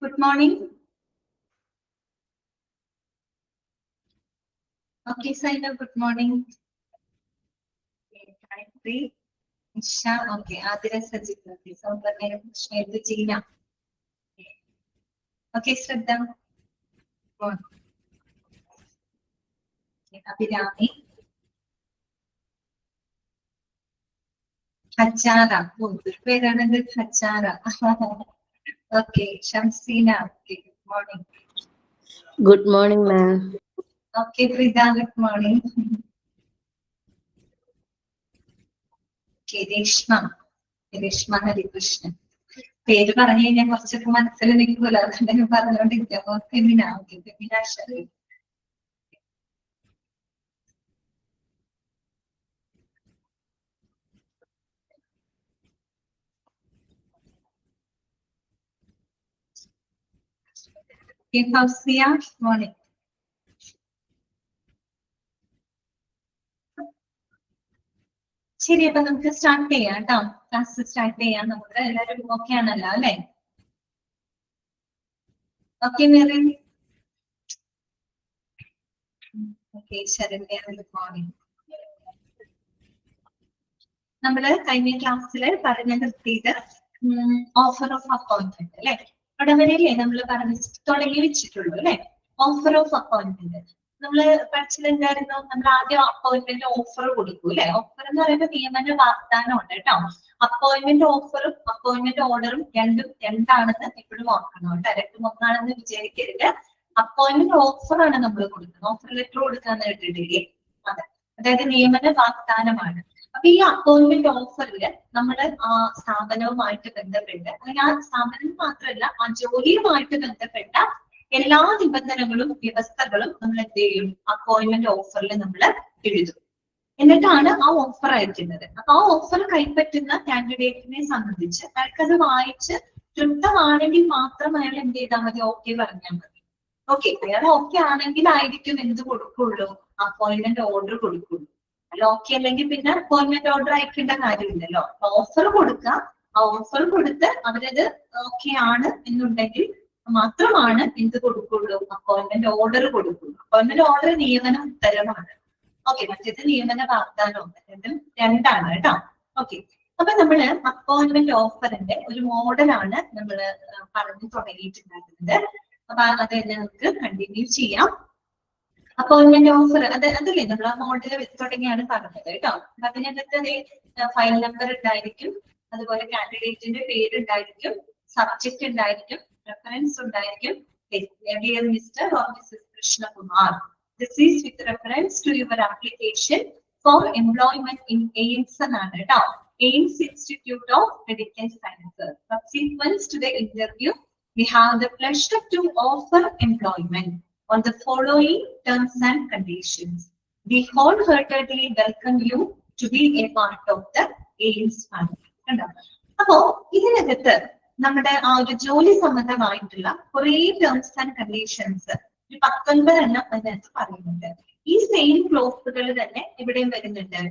Good morning. Okay, Saina, good morning. Gayatri, Isha, okay, Adira Sajid, okay, so the name is Gina. Okay, Shraddha. Good. Okay, Abhirami. Hachara, good. Where another Hachara? Okay, Shamsina, okay, good morning. Good morning, ma'am. Okay, Frida, good morning. Okay, Reshma Harikrishnan. പേര് പറഞ്ഞു കഴിഞ്ഞാൽ കുറച്ചൊക്കെ മനസ്സിൽ നിൽക്കൂല, അതുകൊണ്ട് പറഞ്ഞോണ്ടിരിക്കാം. Femina, okay, Femina Sherry. Morning. ശരി, അപ്പൊ നമുക്ക് സ്റ്റാർട്ട് ചെയ്യാം കേട്ടോ. ക്ലാസ് സ്റ്റാർട്ട് ചെയ്യാം. നമുക്ക് എല്ലാവരും ഓക്കെ ആണല്ലോ അല്ലെ? Okay Merin. Okay, Saranya, good morning. നമ്മള് കഴിഞ്ഞ ക്ലാസ്സിൽ പറഞ്ഞു നിർത്തിയത് ഓഫർ ഓഫ് അപ്പോയിന്റ്മെന്റ് അല്ലെ? അവിടെ വരെയല്ലേ നമ്മൾ പറഞ്ഞ് തുടങ്ങി വെച്ചിട്ടുള്ളൂ അല്ലെ? ഓഫർ ഓഫ് അപ്പോയിന്റ്മെന്റ് നമ്മള് പഠിച്ചിട്ടുണ്ടായിരുന്നു. നമ്മൾ ആദ്യം അപ്പോയിന്റ്മെന്റ് ഓഫർ കൊടുക്കും അല്ലെ? ഓഫർ എന്ന് പറയുമ്പോൾ നിയമന വാഗ്ദാനം ഉണ്ട് കേട്ടോ. അപ്പോയിന്റ്മെന്റ് ഓഫറും അപ്പോയിന്റ്മെന്റ് ഓർഡറും രണ്ടാണെന്ന് എപ്പോഴും ഓർക്കണം കേട്ടോ. രണ്ടും ഒന്നാണെന്ന് വിചാരിക്കരുത്. അപ്പോയിന്റ്മെന്റ് ഓഫർ ആണ് നമ്മൾ കൊടുക്കുന്നത്. ഓഫർ ലെറ്റർ കൊടുക്കാന്ന് കേട്ടിട്ടില്ലേ? അതെ, അതായത് നിയമന വാഗ്ദാനമാണ്. അപ്പൊ ഈ അപ്പോയിന്റ്മെന്റ് ഓഫറിൽ നമ്മൾ ആ സ്ഥാപനവുമായിട്ട് ബന്ധപ്പെട്ട്, അല്ലെങ്കിൽ ആ സ്ഥാപനം മാത്രമല്ല ആ ജോലിയുമായിട്ട് ബന്ധപ്പെട്ട എല്ലാ നിബന്ധനകളും വ്യവസ്ഥകളും നമ്മൾ എന്ത് ചെയ്യും? അപ്പോയിന്റ്മെന്റ് ഓഫറിൽ നമ്മൾ എഴുതും. എന്നിട്ടാണ് ആ ഓഫർ അയക്കുന്നത്. അപ്പൊ ആ ഓഫർ കൈപ്പറ്റുന്ന കാൻഡിഡേറ്റിനെ സംബന്ധിച്ച് അയാൾക്കത് വായിച്ച് തൃപ്തമാണെങ്കിൽ മാത്രം അയാൾ എന്ത് ചെയ്താൽ മതി? ഓക്കെ പറഞ്ഞാൽ മതി. ഓക്കെ, അയാൾ ഓക്കെ ആണെങ്കിലായിരിക്കും എന്ത് കൊടുക്കുള്ളൂ? അപ്പോയിന്റ്മെന്റ് ഓർഡർ കൊടുക്കുള്ളൂ. അല്ല ഓക്കെ അല്ലെങ്കിൽ പിന്നെ അപ്പോയിന്റ്മെന്റ് ഓർഡർ അയക്കേണ്ട കാര്യമില്ലല്ലോ. ഓഫർ കൊടുക്കുക, ആ ഓഫർ കൊടുത്ത് അവരത് ഓക്കെ ആണ് എന്നുണ്ടെങ്കിൽ മാത്രമാണ് എന്ത് കൊടുക്കുള്ളൂ? അപ്പോയിന്റ്മെന്റ് ഓർഡർ കൊടുക്കുള്ളൂ. അപ്പോയിന്റ്മെന്റ് ഓർഡർ നിയമന ഉത്തരവാണ്. ഓക്കെ, മറ്റേത് നിയമന വാഗ്ദാനവും. രണ്ടാണ് കേട്ടോ. ഓക്കെ, അപ്പൊ നമ്മള് അപ്പോയിന്റ്മെന്റ് ഓഫറിന്റെ ഒരു മോഡലാണ് നമ്മൾ പറഞ്ഞു തുടങ്ങിയിട്ടുണ്ടായിരുന്നത്. അപ്പൊ അത് തന്നെ നമുക്ക് കണ്ടിന്യൂ ചെയ്യാം. അപ്പോയിന്റ്മെന്റ് ഓഫർ അതല്ലേ നമ്മൾ ആ മോഡൽ തുടങ്ങിയാണ് പറഞ്ഞത് കേട്ടോ. അതിനകത്ത് ഫയൽ നമ്പർ ഉണ്ടായിരിക്കും, അതുപോലെ കാൻഡിഡേറ്റിന്റെ പേര് ഉണ്ടായിരിക്കും, സബ്ജക്ട് ഉണ്ടായിരിക്കും, റെഫറൻസ് ഉണ്ടായിരിക്കും. Dear Mr. or Mrs. Krishnakumar, this is with reference to your application for employment in AIIMS ആണ് കേട്ടോ. AIIMS Institute of Medical Sciences. Subsequent to the interview, we have the pleasure to offer employment on the following terms and conditions. We wholeheartedly welcome you to be a part of the AIIMS family. അപ്പോ ഇതിനകത്ത് നമ്മുടെ ആ ഒരു ജോലി സംബന്ധമായിട്ടുള്ള കുറെ terms and conditions 19 എണ്ണം അതിനകത്ത് പറയുന്നുണ്ട്. ഈ സെയിം ക്ലോസുകൾ തന്നെ ഇവിടെയും വരുന്നുണ്ട്.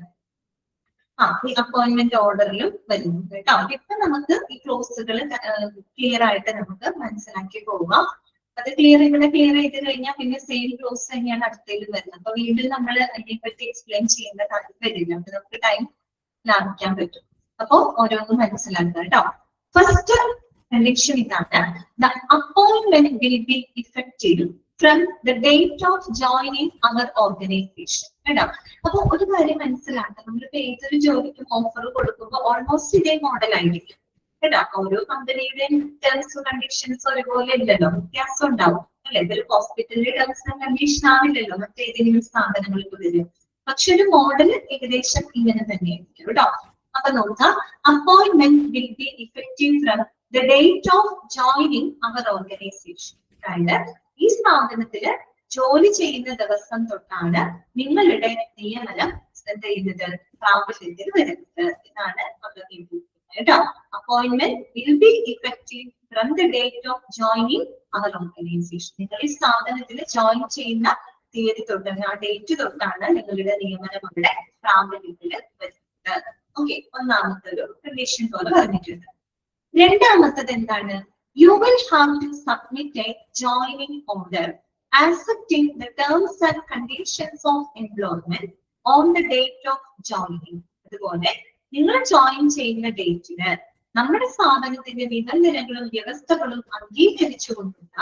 ഈ അപ്പോയിന്റ്മെന്റ് ഓർഡറിലും വരുന്നുണ്ട് കേട്ടോ. ഇപ്പൊ നമുക്ക് ഈ ക്ലോസുകൾ ക്ലിയർ ആയിട്ട് നമുക്ക് മനസ്സിലാക്കി പോകാം. അത് ക്ലിയർ ചെയ്ത് കഴിഞ്ഞാൽ പിന്നെ സെയിം ക്ലോസ് തന്നെയാണ് അടുത്തതിൽ വരുന്നത്. അപ്പൊ വീണ്ടും നമ്മൾ അതിനെപ്പറ്റി എക്സ്പ്ലെയിൻ ചെയ്യേണ്ട താല്പര്യമില്ല. അപ്പൊ നമുക്ക് ടൈം ലാഭിക്കാൻ പറ്റും. അപ്പൊ ഓരോന്നും മനസ്സിലാക്കുക കേട്ടോ. ഫസ്റ്റ് കണ്ടീഷൻ ഇതാണ്: the appointment will be effective from the date of joining our organisation കേട്ടോ. അപ്പൊ ഒരു കാര്യം മനസ്സിലാക്കുക, നമ്മളിപ്പോ ഏതൊരു ജോലിക്കും ഓഫർ കൊടുക്കുമ്പോൾ ഓൾമോസ്റ്റ് ഇതേ മോഡൽ ആയിരിക്കും കേട്ടോ. ഓരോ കമ്പനിയുടെയും ടേംസും കണ്ടീഷൻസും ഒരുപോലെ ഇല്ലല്ലോ, വ്യത്യാസം ഉണ്ടാവും അല്ലെ? ഇതൊരു ഹോസ്പിറ്റലിന്റെ ടേംസ് ആൻഡ് കണ്ടീഷൻ ആവില്ലല്ലോ മറ്റേതെങ്കിലും സ്ഥാപനങ്ങൾക്ക് വരും. പക്ഷെ ഒരു മോഡൽ ഏകദേശം ഇങ്ങനെ തന്നെയായിരിക്കും കേട്ടോ. അപ്പൊ നോക്കാം, appointment will be effective from the date of joining our organisation. അതായത് ഈ സ്ഥാപനത്തില് ജോലി ചെയ്യുന്ന ദിവസം തൊട്ടാണ് നിങ്ങളുടെ നിയമനം എന്ത് ചെയ്യുന്നത്? പ്രാബല്യത്തിൽ വരുന്നത് എന്നാണ് നമ്മൾ കേട്ടോ. Appointment will be effective from the date of joining our organisation. നിങ്ങൾ ഈ സ്ഥാപനത്തിൽ ജോയിൻ ചെയ്യുന്ന തീയതി തൊട്ടാണ്, ആ ഡേറ്റ് തൊട്ടാണ് നിങ്ങളുടെ നിയമനം അവിടെ പ്രാബല്യത്തിൽ വരുന്നത്. ഓക്കെ, ഒന്നാമത്തെ ഒരു കണ്ടീഷൻ പോലെ പറഞ്ഞിട്ടുണ്ട്. രണ്ടാമത്തത് എന്താണ്? you will have to submit a joining order accepting the terms and conditions of employment on the date of joining. അതുപോലെ നിങ്ങൾ ജോയിൻ ചെയ്യുന്ന ഡേറ്റിന് നമ്മുടെ സ്ഥാപനത്തിന്റെ നിബന്ധനകളും വ്യവസ്ഥകളും അംഗീകരിച്ചുകൊണ്ടുള്ള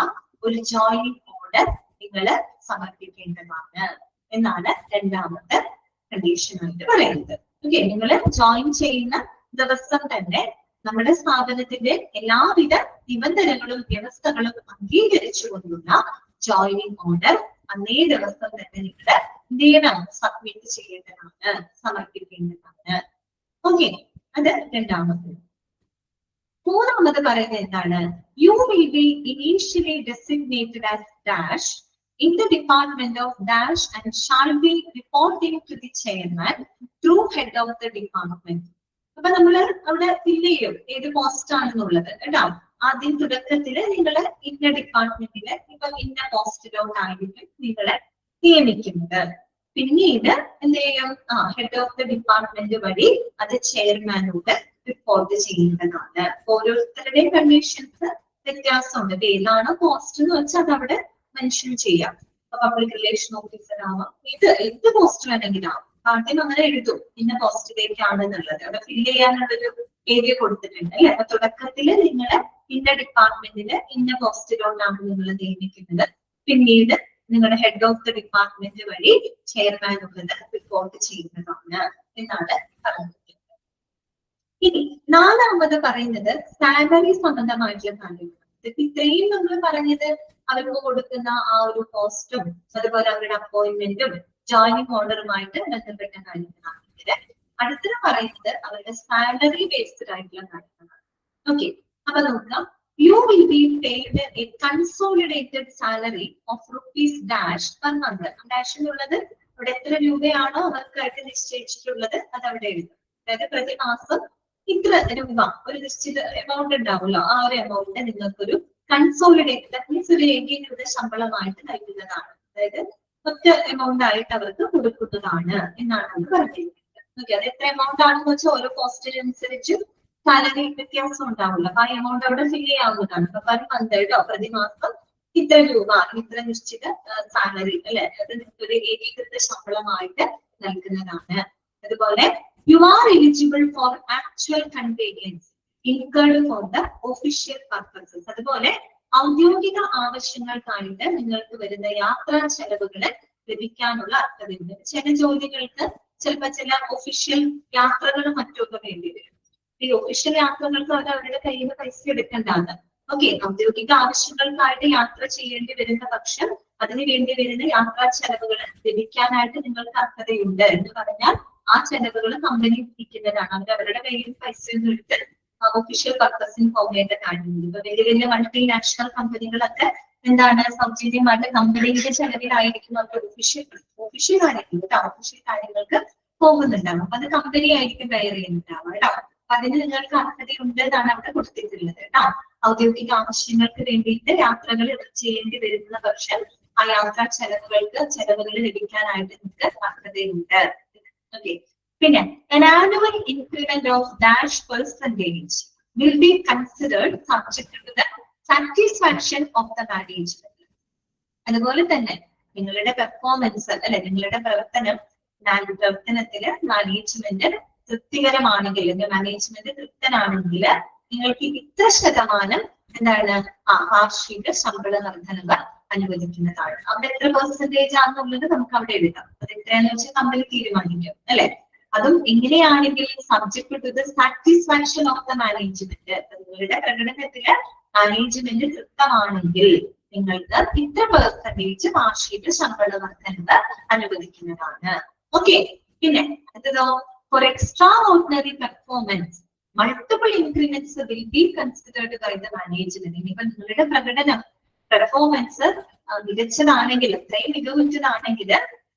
ഒരു ജോയിനിങ് ഓർഡർ നിങ്ങൾ സമർപ്പിക്കേണ്ടതാണ് എന്നാണ് രണ്ടാമത്തെ കണ്ടീഷൻ ആയിട്ട് പറയുന്നത്. ഓക്കെ, നിങ്ങൾ ജോയിൻ ചെയ്യുന്ന ദിവസം തന്നെ നമ്മുടെ സ്ഥാപനത്തിന്റെ എല്ലാവിധ നിബന്ധനകളും വ്യവസ്ഥകളും അംഗീകരിച്ചുകൊണ്ടുള്ള ജോയിനിങ് ഓർഡർ അന്നേ ദിവസം തന്നെ നിങ്ങൾ എന്ത് ചെയ്യണം? സബ്മിറ്റ് ചെയ്യേണ്ടതാണ്, സമർപ്പിക്കേണ്ടതാണ്. ഓക്കെ, അത് രണ്ടാമത്. മൂന്നാമത് പറയുന്നത് എന്താണ്? You will be initially designated as dash in the department of dash and shall be reporting to the chairman through head of the department. അപ്പൊ നമ്മള് അവിടെ ഫില്ല് ചെയ്യും ഏത് പോസ്റ്റ് ആണെന്നുള്ളത് കേട്ടോ. ആദ്യം തുടക്കത്തില് നിങ്ങള് ഇന്ന ഡിപ്പാർട്ട്മെന്റില് ഇപ്പൊ ഇന്ന പോസ്റ്റിലോട്ടായിരിക്കും നിങ്ങളെ നിയമിക്കുന്നത്. പിന്നീട് എന്ത് ചെയ്യും? ഹെഡ് ഓഫ് ദ ഡിപ്പാർട്ട്മെന്റ് വഴി അത് ചെയർമാനോട് റിപ്പോർട്ട് ചെയ്യുന്നതാണ്. ഓരോരുത്തരുടെയും കണ്ടീഷൻസ് വ്യത്യാസമുണ്ട്. ഏതാണോ പോസ്റ്റ് എന്ന് വെച്ചാൽ അത് അവിടെ മെൻഷൻ ചെയ്യാം. പബ്ലിക് റിലേഷൻ ഓഫീസർ ആവാം, എന്ത് പോസ്റ്റ് വേണമെങ്കിലും ആവാം. ആദ്യം അങ്ങനെ എഴുതും ഇന്ന പോസ്റ്റിലേക്കാണ് എന്നുള്ളത്. അവിടെ ഫില്ല് ചെയ്യാനുള്ളൊരു ഏരിയ കൊടുത്തിട്ടുണ്ട് അല്ലെ. അപ്പൊ തുടക്കത്തില് നിങ്ങള് ഇന്ന ഡിപ്പാർട്ട്മെന്റില് ഇന്ന പോസ്റ്റിലോട്ടാണ് നിങ്ങൾ നിയമിക്കുന്നത്. പിന്നീട് നിങ്ങളുടെ ഹെഡ് ഓഫ് ദ ഡിപ്പാർട്ട്മെന്റ് വഴി ചെയർമാനുള്ളത് റിപ്പോർട്ട് ചെയ്യുന്നതാണ് എന്നാണ് പറഞ്ഞിട്ടുള്ളത്. ഇനി നാലാമത് പറയുന്നത് സാലറി സംബന്ധമായിട്ടുള്ള കാര്യങ്ങൾ. ഇത്രയും നമ്മൾ പറഞ്ഞത് അവർക്ക് കൊടുക്കുന്ന ആ ഒരു പോസ്റ്റും അതുപോലെ അവരുടെ അപ്പോയിന്റ്മെന്റും ജോയിനിങ് ഓർഡറുമായിട്ട് ബന്ധപ്പെട്ട കാര്യങ്ങളാണെങ്കിൽ അടുത്തത് പറയുന്നത് അവരുടെ സാലറി ബേസ്ഡ് ആയിട്ടുള്ള കാര്യങ്ങളാണ്. ഓക്കെ, അപ്പൊ നോക്കാം. You will be paid A consolidated salary of rupees dash per month. Dash എന്നുള്ളത് അവിടെ എത്ര രൂപയാണോ അവർക്കായിട്ട് നിശ്ചയിച്ചിട്ടുള്ളത് അത് അവിടെ എഴുതും. അതായത് പ്രതിമാസം ഇത്ര രൂപ ഒരു നിശ്ചിത എമൗണ്ട് ഉണ്ടാവുമല്ലോ, ആ ഒരു എമൗണ്ട് നിങ്ങൾക്കൊരു കൺസോളിഡേറ്റഡ് മീൻസ് ഒരു ഏകീകൃത ശമ്പളമായിട്ട് നൽകുന്നതാണ്. അതായത് ഒറ്റ എമൗണ്ട് ആയിട്ട് അവർക്ക് കൊടുക്കുന്നതാണ് എന്നാണ് അത് പറഞ്ഞിരിക്കുന്നത്. ഓക്കെ, അത് എത്ര എമൗണ്ട് ആണെന്ന് വെച്ചാൽ ഓരോ പോസ്റ്റിനനുസരിച്ച് സാലറി വ്യത്യാസം ഉണ്ടാവില്ല. അപ്പൊ ആ എമൗണ്ട് അവിടെ ഫില്ല് ചെയ്യാവുന്നതാണ്. അപ്പൊ പെർ മന്ത് കേട്ടോ, പ്രതിമാസം ഇത്ര രൂപ, ഇത്ര നിശ്ചിത സാലറി അല്ലെ, അത് ഒരു ഏകീകൃത ശമ്പളമായിട്ട് നൽകുന്നതാണ്. അതുപോലെ you are eligible for actual convenience incurred for the official purposes. അതുപോലെ ഔദ്യോഗിക ആവശ്യങ്ങൾക്കായിട്ട് നിങ്ങൾക്ക് വരുന്ന യാത്രാ ചെലവുകൾ ലഭിക്കാനുള്ള അർഹതയുണ്ട്. ചില ജോലികൾക്ക് ചിലപ്പോൾ ചില ഒഫീഷ്യൽ യാത്രകളും മറ്റൊക്കെ വേണ്ടി വരും. ഈ ഒഫീഷ്യൽ യാത്രകൾക്ക് അവർ അവരുടെ കയ്യിൽ നിന്ന് പൈസ എടുക്കേണ്ടതാണ്. ഓക്കെ, ഔദ്യോഗിക ആവശ്യങ്ങൾക്കായിട്ട് യാത്ര ചെയ്യേണ്ടി വരുന്ന പക്ഷം അതിന് വേണ്ടി വരുന്ന യാത്രാ ചെലവുകൾ ലഭിക്കാനായിട്ട് നിങ്ങൾക്ക് അർഹതയുണ്ട് എന്ന് പറഞ്ഞാൽ ആ ചെലവുകൾ കമ്പനി ഇരിക്കുന്നതാണ്. അവർ അവരുടെ കയ്യിൽ പൈസ ഒന്നും എടുത്ത് ഒഫീഷ്യൽ പർപ്പസിന് പോകേണ്ട കാര്യമില്ല. ഇപ്പൊ വലിയ വലിയ മൾട്ടിനാഷണൽ കമ്പനികളൊക്കെ എന്താണ് സൗജന്യമായിട്ട് കമ്പനിയുടെ ചെലവിലായിരിക്കും അവർക്ക് ഒഫീഷ്യൽ കാര്യങ്ങൾക്ക് പോകുന്നുണ്ടാവും. അപ്പൊ അത് കമ്പനി ആയിരിക്കും കയർ ചെയ്യുന്നുണ്ടാവുക കേട്ടോ. അപ്പൊ അതിന് നിങ്ങൾക്ക് അർഹതയുണ്ട് എന്നാണ് അവിടെ കൊടുത്തിട്ടുള്ളത് കേട്ടോ. ഔദ്യോഗിക ആവശ്യങ്ങൾക്ക് വേണ്ടിയിട്ട് യാത്രകൾ ചെയ്യേണ്ടി വരുന്ന പക്ഷം ആ യാത്രാ ചെലവുകൾ ലഭിക്കാനായിട്ട് നിങ്ങൾക്ക് അർഹതയുണ്ട്. ഓക്കെ, പിന്നെ an annual increment of dash percentage will be considered subject to the satisfaction of the management. അതുപോലെ തന്നെ നിങ്ങളുടെ പെർഫോമൻസ് അല്ലെ, നിങ്ങളുടെ പ്രവർത്തനത്തില് മാനേജ്മെന്റ് തൃപ്തികരമാണെങ്കിൽ, മാനേജ്മെന്റ് തൃപ്തനാണെങ്കിൽ നിങ്ങൾക്ക് ഇത്ര ശതമാനം എന്താണ് വാർഷിക ശമ്പള വർധനവ് അനുവദിക്കുന്നതാണ്. അവിടെ എത്ര പെർസെന്റേജ് ആണെന്നുള്ളത് നമുക്ക് അവിടെ എഴുതാം. അത് എത്രയാണെന്ന് വെച്ചാൽ കമ്പനി തീരുമാനിക്കും അല്ലെ. അതും എങ്ങനെയാണെങ്കിൽ subject to the satisfaction of the management. നിങ്ങളുടെ പ്രകടനത്തില് മാനേജ്മെന്റ് തൃപ്തമാണെങ്കിൽ നിങ്ങൾക്ക് ഇത്ര പെർസെന്റേജ് വാർഷിക ശമ്പള വർധനവ് അനുവദിക്കുന്നതാണ്. ഓക്കെ, പിന്നെ അടുത്തതോ for extraordinary performance multiple increments will be considered by the management. ഇനിയിപ്പോ നിങ്ങളുടെ പെർഫോമൻസ് മികച്ചതാണെങ്കിൽ, അത്രയും മികവുറ്റതാണെങ്കിൽ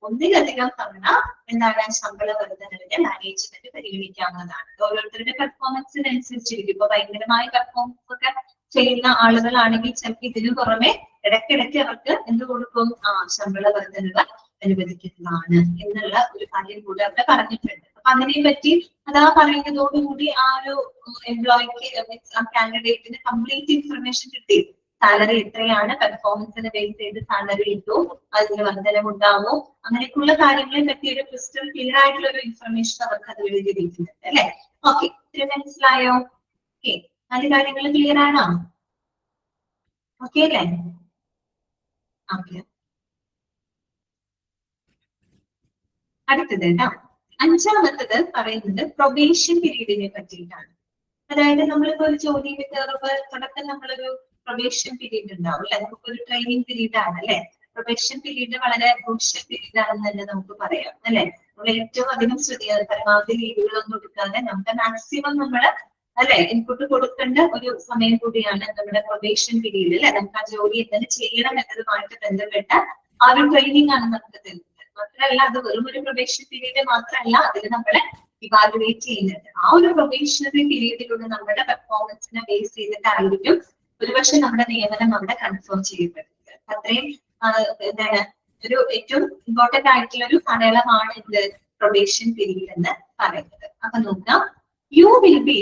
ഒന്നിലധികം തവണ എന്താണ് ശമ്പള വർധനവിന്റെ മാനേജ്മെന്റ് പരിഗണിക്കാവുന്നതാണ്. ഓരോരുത്തരുടെ പെർഫോമൻസിനനുസരിച്ചിരിക്കും. ഇപ്പൊ ഭയങ്കരമായ പെർഫോമൻസ് ഒക്കെ ചെയ്യുന്ന ആളുകളാണെങ്കിൽ ചിലപ്പോൾ ഇതിനു പുറമെ ഇടയ്ക്കിടയ്ക്ക് അവർക്ക് എന്ത് കൊടുക്കും? ശമ്പള വർധനവ് അനുവദിക്കുന്നതാണ് എന്നുള്ള ഒരു കാര്യം കൂടി അവിടെ പറഞ്ഞിട്ടുണ്ട്. അപ്പൊ അതിനെ പറ്റി അതാ പറയുന്നതോടുകൂടി ആ ഒരു എംപ്ലോയിക്ക് ആ കാൻഡിഡേറ്റിന് കംപ്ലീറ്റ് ഇൻഫർമേഷൻ കിട്ടി. സാലറി എത്രയാണ്, പെർഫോമൻസിനെ ബേസ് ചെയ്ത് സാലറി ഇട്ടു, അതിന് വർധനമുണ്ടാവോ, അങ്ങനെയൊക്കെയുള്ള കാര്യങ്ങളെ പറ്റി ഒരു ക്രിസ്റ്റൽ ക്ലിയർ ആയിട്ടുള്ള ഒരു ഇൻഫർമേഷൻ അവർക്ക് അത് എഴുതിയിരിക്കുന്നുണ്ട് അല്ലെ. ഓക്കെ, ഇത്ര മനസ്സിലായോ? ഓക്കെ, നാല് കാര്യങ്ങൾ ക്ലിയർ ആണോ? ഓക്കെ അല്ലേ? ഓക്കെ, അടുത്തത് കേട്ടോ. അഞ്ചാമത്തത് പറയുന്നത് പ്രൊബേഷൻ പീരീഡിനെ പറ്റിയിട്ടാണ്. അതായത് നമ്മളിപ്പോ ഒരു ജോലിയിൽ കയറുമ്പോൾ തുടക്കം നമ്മളൊരു പ്രൊബേഷൻ പീരീഡ് ഉണ്ടാവും അല്ലെ, നമുക്കൊരു ട്രെയിനിങ് പീരീഡ് ആണ് അല്ലെ. പ്രൊബേഷൻ പീരീഡ് വളരെ ക്രൂഷ്യൽ പീരീഡ് ആണെന്ന് തന്നെ നമുക്ക് പറയാം അല്ലെ. നമ്മൾ ഏറ്റവും അധികം പരമാവധി ലീവുകളൊന്നും എടുക്കാതെ നമുക്ക് മാക്സിമം നമ്മള് അല്ലെ ഇൻപുട്ട് കൊടുക്കേണ്ട ഒരു സമയം കൂടിയാണ് നമ്മുടെ പ്രൊബേഷൻ പീരീഡ് അല്ലെ. നമുക്ക് ആ ജോലി എങ്ങനെ ചെയ്യണം എന്നതുമായിട്ട് ബന്ധപ്പെട്ട ആ ഒരു ട്രെയിനിങ് ആണ് നമുക്ക് തരുന്നത്. മാത്രമല്ല അത് വെറും ഒരു പ്രൊബേഷൻ പീരീഡ് മാത്രമല്ല, അതിൽ നമ്മളെ ഇവാലുവേറ്റ് ചെയ്യുന്നുണ്ട്. ആ ഒരു പ്രൊബേഷണറി പീരീഡിലൂടെ നമ്മുടെ പെർഫോമൻസിനെ ബേസ് ചെയ്തിട്ടായിരിക്കും ഒരുപക്ഷെ നമ്മുടെ നിയമനം അവിടെ കൺഫേം ചെയ്യപ്പെടുന്നത്. അത്രയും എന്താണ് ഒരു ഏറ്റവും ഇമ്പോർട്ടന്റ് ആയിട്ടുള്ള ഒരു കാലയളവാണ് ഇത് പ്രൊബേഷൻ പീരീഡ് എന്ന് പറയുന്നത്. അപ്പൊ നോക്കാം, you will be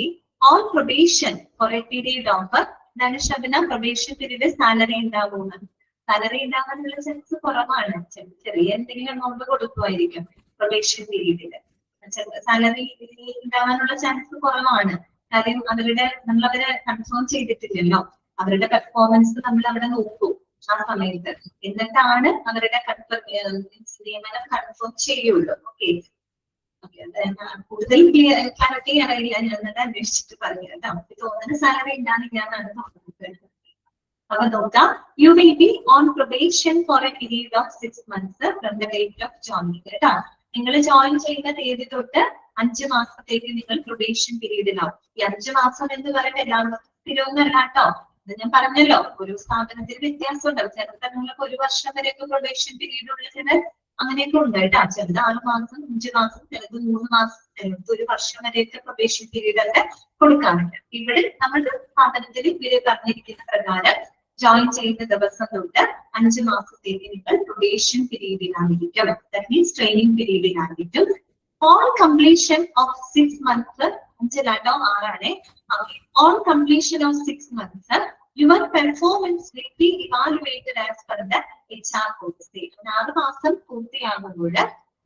on probation for A period of എന്താണ് ശബന പ്രൊബേഷൻ പീരീഡ് സാലറി ഉണ്ടാകുന്നത്. സാലറി ഉണ്ടാകാനുള്ള ചാൻസ് കുറവാണ്. ചെറിയ എന്തെങ്കിലും എമൗണ്ട് കൊടുക്കുമായിരിക്കും പ്രൊബേഷൻ പീരീഡില്. സാലറി ഉണ്ടാകാനുള്ള ചാൻസ് കുറവാണ്. കാര്യം നമ്മളവരെ കൺഫേം ചെയ്തിട്ടില്ലല്ലോ. അവരുടെ പെർഫോമൻസ് നമ്മൾ അവിടെ നോക്കൂ ആ സമയത്ത്, എന്നിട്ടാണ് അവരുടെ നിയമനം കൺഫേം ചെയ്യുള്ളൂ. ഓക്കെ, കൂടുതൽ ക്ലാരിറ്റി അറിയില്ല, ഞാൻ എന്നിട്ട് അന്വേഷിച്ചിട്ട് പറഞ്ഞു കേട്ടോ. തോന്നുന്ന സാലറി ഉണ്ടാകുന്നില്ലാന്നാണ് തോന്നുന്നത്. അപ്പൊ നോക്കാം, you will be on probation for A period of 6 months from the date of joining കേട്ടോ. നിങ്ങൾ ജോയിൻ ചെയ്യുന്ന തീയതി തൊട്ട് 5 മാസത്തേക്ക് നിങ്ങൾ പ്രൊബേഷൻ പീരീഡിലാവും. ഈ 5 മാസം എന്ന് പറയുമ്പോൾ എല്ലാവർക്കും സ്ഥിരമൊന്നുമല്ല കേട്ടോ. ഇത് ഞാൻ പറഞ്ഞല്ലോ, ഒരു സ്ഥാപനത്തിൽ വ്യത്യാസം ഉണ്ടാവും. ചില സ്ഥലങ്ങളിലൊക്കെ 1 വർഷം വരെയൊക്കെ പ്രൊബേഷൻ പീരീഡ് ഉള്ളതിന് അങ്ങനെയൊക്കെ ഉണ്ട് കേട്ടോ. ചിലത് 6 മാസം, 5 മാസം, ചിലത് 3 മാസം, ചിലത് 1 വർഷം വരെയൊക്കെ പ്രൊബേഷൻ പീരീഡ് ഒക്കെ കൊടുക്കാറുണ്ട്. ഇവിടെ നമ്മുടെ സ്ഥാപനത്തിൽ ഇവര് പറഞ്ഞിരിക്കുന്ന പ്രകാരം ജോയിൻ ചെയ്യുന്ന ദിവസം തൊട്ട് 5 മാസത്തേക്ക് നിങ്ങൾ പ്രൊബേഷൻ പീരീഡിലായിരിക്കും. ദാറ്റ് മീൻസ് ട്രെയിനിങ് പീരീഡിലായിരിക്കും. On completion of 6 months, 5 6 on completion of 6 months your performance will be evaluated as per the HR policy. 6 മാസം പൂർത്തിയാകുമ്പോൾ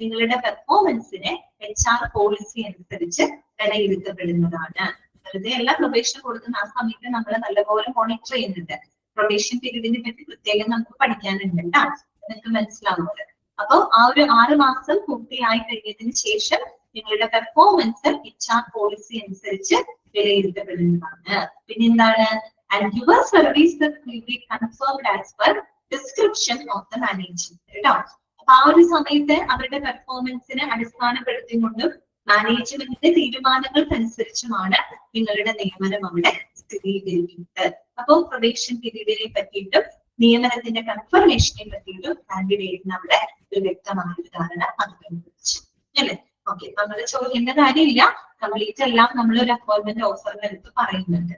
നിങ്ങളുടെ പെർഫോമൻസിനെ HR പോളിസി അനുസരിച്ച് വിലയിരുത്തപ്പെടുന്നതാണ്. വെറുതെ എല്ലാ പ്രൊബേഷൻ കൊടുക്കുന്ന ആ സമയത്ത് നമ്മൾ നല്ലപോലെ മോണിറ്റർ ചെയ്യുന്നുണ്ട്. പ്രൊബേഷൻ പീരീഡിനെ പറ്റി പ്രത്യേകം നമുക്ക് പഠിക്കാനുണ്ട് കേട്ടോ, നിങ്ങൾക്ക് മനസ്സിലാവുന്നത്. അപ്പൊ ആ ഒരു 6 മാസം പൂർത്തിയായി കഴിഞ്ഞതിന് ശേഷം നിങ്ങളുടെ പെർഫോമൻസ് HR പോളിസി അനുസരിച്ച് വിലയിരുത്തപ്പെടുന്നതാണ്. പിന്നെ എന്താണ്, and your services will be confirmed as per description of the management കേട്ടോ. അപ്പൊ ആ ഒരു സമയത്ത് അവരുടെ പെർഫോമൻസിനെ അടിസ്ഥാനപ്പെടുത്തിക്കൊണ്ടും മാനേജ്മെന്റിന്റെ തീരുമാനങ്ങൾക്കനുസരിച്ചുമാണ് നിങ്ങളുടെ നിയമനം അവിടെ സ്ഥിരീകരിക്കുന്നത്. അപ്പോൾ പ്രൊബേഷൻ പീരീഡിനെ പറ്റിയിട്ടും നിയമനത്തിന്റെ കൺഫർമേഷനെ പറ്റിയിട്ടും കാൻഡിഡേറ്റിന് അവിടെ ഒരു വ്യക്തമായ ധാരണ അനുഭവിച്ചു അല്ലെ. ഓക്കെ, നമ്മൾ ചോദിക്കേണ്ട കാര്യമില്ല, കംപ്ലീറ്റ് എല്ലാം നമ്മൾ ഒരു അപ്പോയിന്റ്മെന്റ് ഓഫറിനെടുത്ത് പറയുന്നുണ്ട്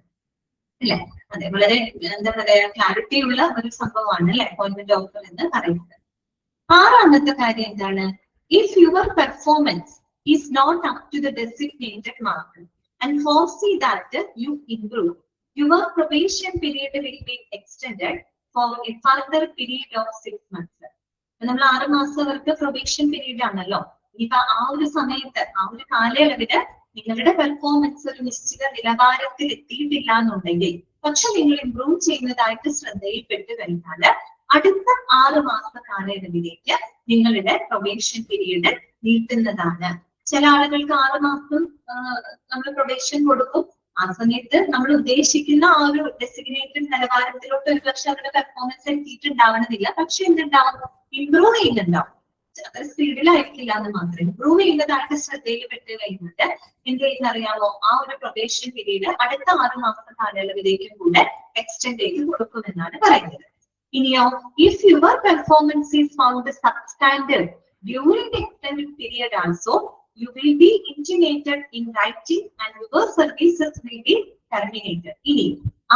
അല്ലെ. അതെ, വളരെ എന്താ പറയാ ക്ലാരിറ്റി ഉള്ള ഒരു സംഭവമാണ് അല്ലെ അപ്പോയിന്റ്മെന്റ് ഓഫർ എന്ന് പറയുന്നത്. 6ാമത്തെ കാര്യം എന്താണ്, if your performance is not up to the designated mark and foresee that you improve, your probation period will be extended for a further period of 6 months. നമ്മൾ 6 മാസം അവർക്ക് പ്രൊബേഷൻ പീരീഡ് ആണല്ലോ. ഇനിയിപ്പോ ആ ഒരു സമയത്ത് ആ ഒരു കാലയളവില് നിങ്ങളുടെ പെർഫോമൻസ് ഒരു നിശ്ചിത നിലവാരത്തിൽ എത്തിയിട്ടില്ല എന്നുണ്ടെങ്കിൽ, പക്ഷെ നിങ്ങൾ ഇംപ്രൂവ് ചെയ്യുന്നതായിട്ട് ശ്രദ്ധയിൽപ്പെട്ട് കഴിഞ്ഞാൽ അടുത്ത 6 മാസ കാലയളവിലേക്ക് നിങ്ങളുടെ പ്രൊബേഷൻ പീരീഡ് നീട്ടുന്നതാണ്. ചില ആളുകൾക്ക് 6 മാസം നമ്മൾ പ്രൊബേഷൻ കൊടുക്കും. ആ സമയത്ത് നമ്മൾ ഉദ്ദേശിക്കുന്ന ആ ഒരു ഡെസിഗ്നേറ്റഡ് നിലവാരത്തിലോട്ട് ഒരു പക്ഷെ അവരുടെ പെർഫോമൻസ് എത്തിയിട്ടുണ്ടാവണമെന്നില്ല. പക്ഷെ എന്തുണ്ടാവും, ഇംപ്രൂവ് ചെയ്യുന്നുണ്ടാവും. അത്ര സ്പീഡിലായിരിക്കില്ല എന്ന് മാത്രം. ഇംപ്രൂവ് ചെയ്യുന്നതായിട്ട് ശ്രദ്ധയിൽപ്പെട്ട് കഴിഞ്ഞിട്ട് എന്ത് ചെയ്യുന്നറിയാമോ, ആ ഒരു പ്രൊബേഷൻ പീരീഡ് അടുത്ത 6 മാസ കാലയളവിലേക്കും കൂടെ എക്സ്റ്റെൻഡ് ചെയ്ത് കൊടുക്കുമെന്നാണ് പറയുന്നത്. ഇനിയോ, if your performance is found substandard during the extended period also you will be intimated in writing and your services will be terminated. ഇനി